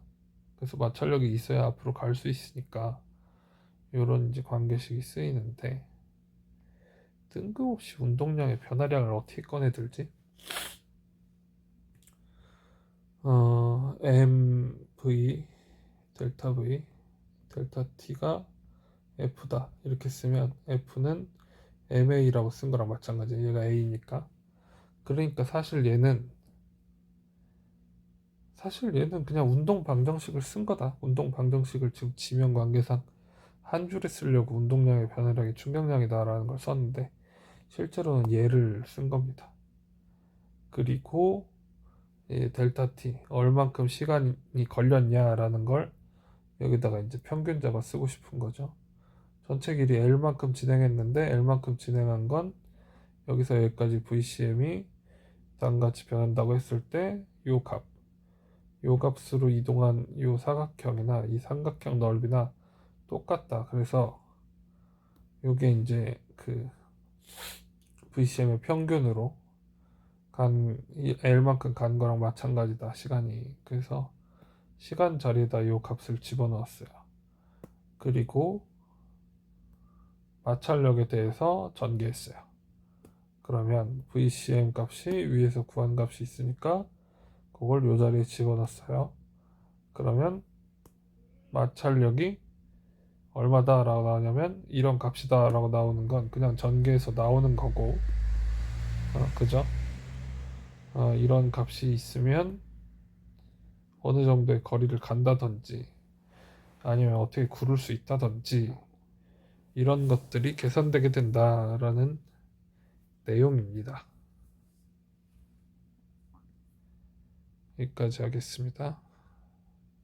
S1: 그래서 마찰력이 있어야 앞으로 갈 수 있으니까 이런 이제 관계식이 쓰이는데 뜬금없이 운동량의 변화량을 어떻게 꺼내들지? mv 델타 v 델타 t가 f다 이렇게 쓰면 f는 ma라고 쓴 거랑 마찬가지예요. 얘가 a니까. 그러니까 사실 얘는 그냥 운동 방정식을 쓴 거다. 운동 방정식을 지금 지면 관계상 한 줄에 쓰려고 운동량의 변화량이 충격량이다라는 걸 썼는데 실제로는 얘를 쓴 겁니다. 그리고 델타 t 얼만큼 시간이 걸렸냐라는 걸 여기다가 이제 평균 잡아 쓰고 싶은 거죠. 전체 길이 L만큼 진행했는데 L만큼 진행한 건 여기서 여기까지 VCM이 다음같이 변한다고 했을 때 요 값으로 이동한 요 사각형이나 이 삼각형 넓이나 똑같다. 그래서 요게 이제 그 VCM의 평균으로 이 L만큼 간 거랑 마찬가지다. 시간이. 그래서 시간 자리에다 요 값을 집어넣었어요. 그리고 마찰력에 대해서 전개했어요. 그러면 VCM 값이 위에서 구한 값이 있으니까 그걸 요 자리에 집어넣었어요. 그러면 마찰력이 얼마다 라고 나오냐면 이런 값이다 라고 나오는 건 그냥 전개해서 나오는 거고 그죠? 이런 값이 있으면 어느 정도의 거리를 간다든지 아니면 어떻게 구를 수 있다든지 이런 것들이 계산되게 된다라는 내용입니다. 여기까지 하겠습니다.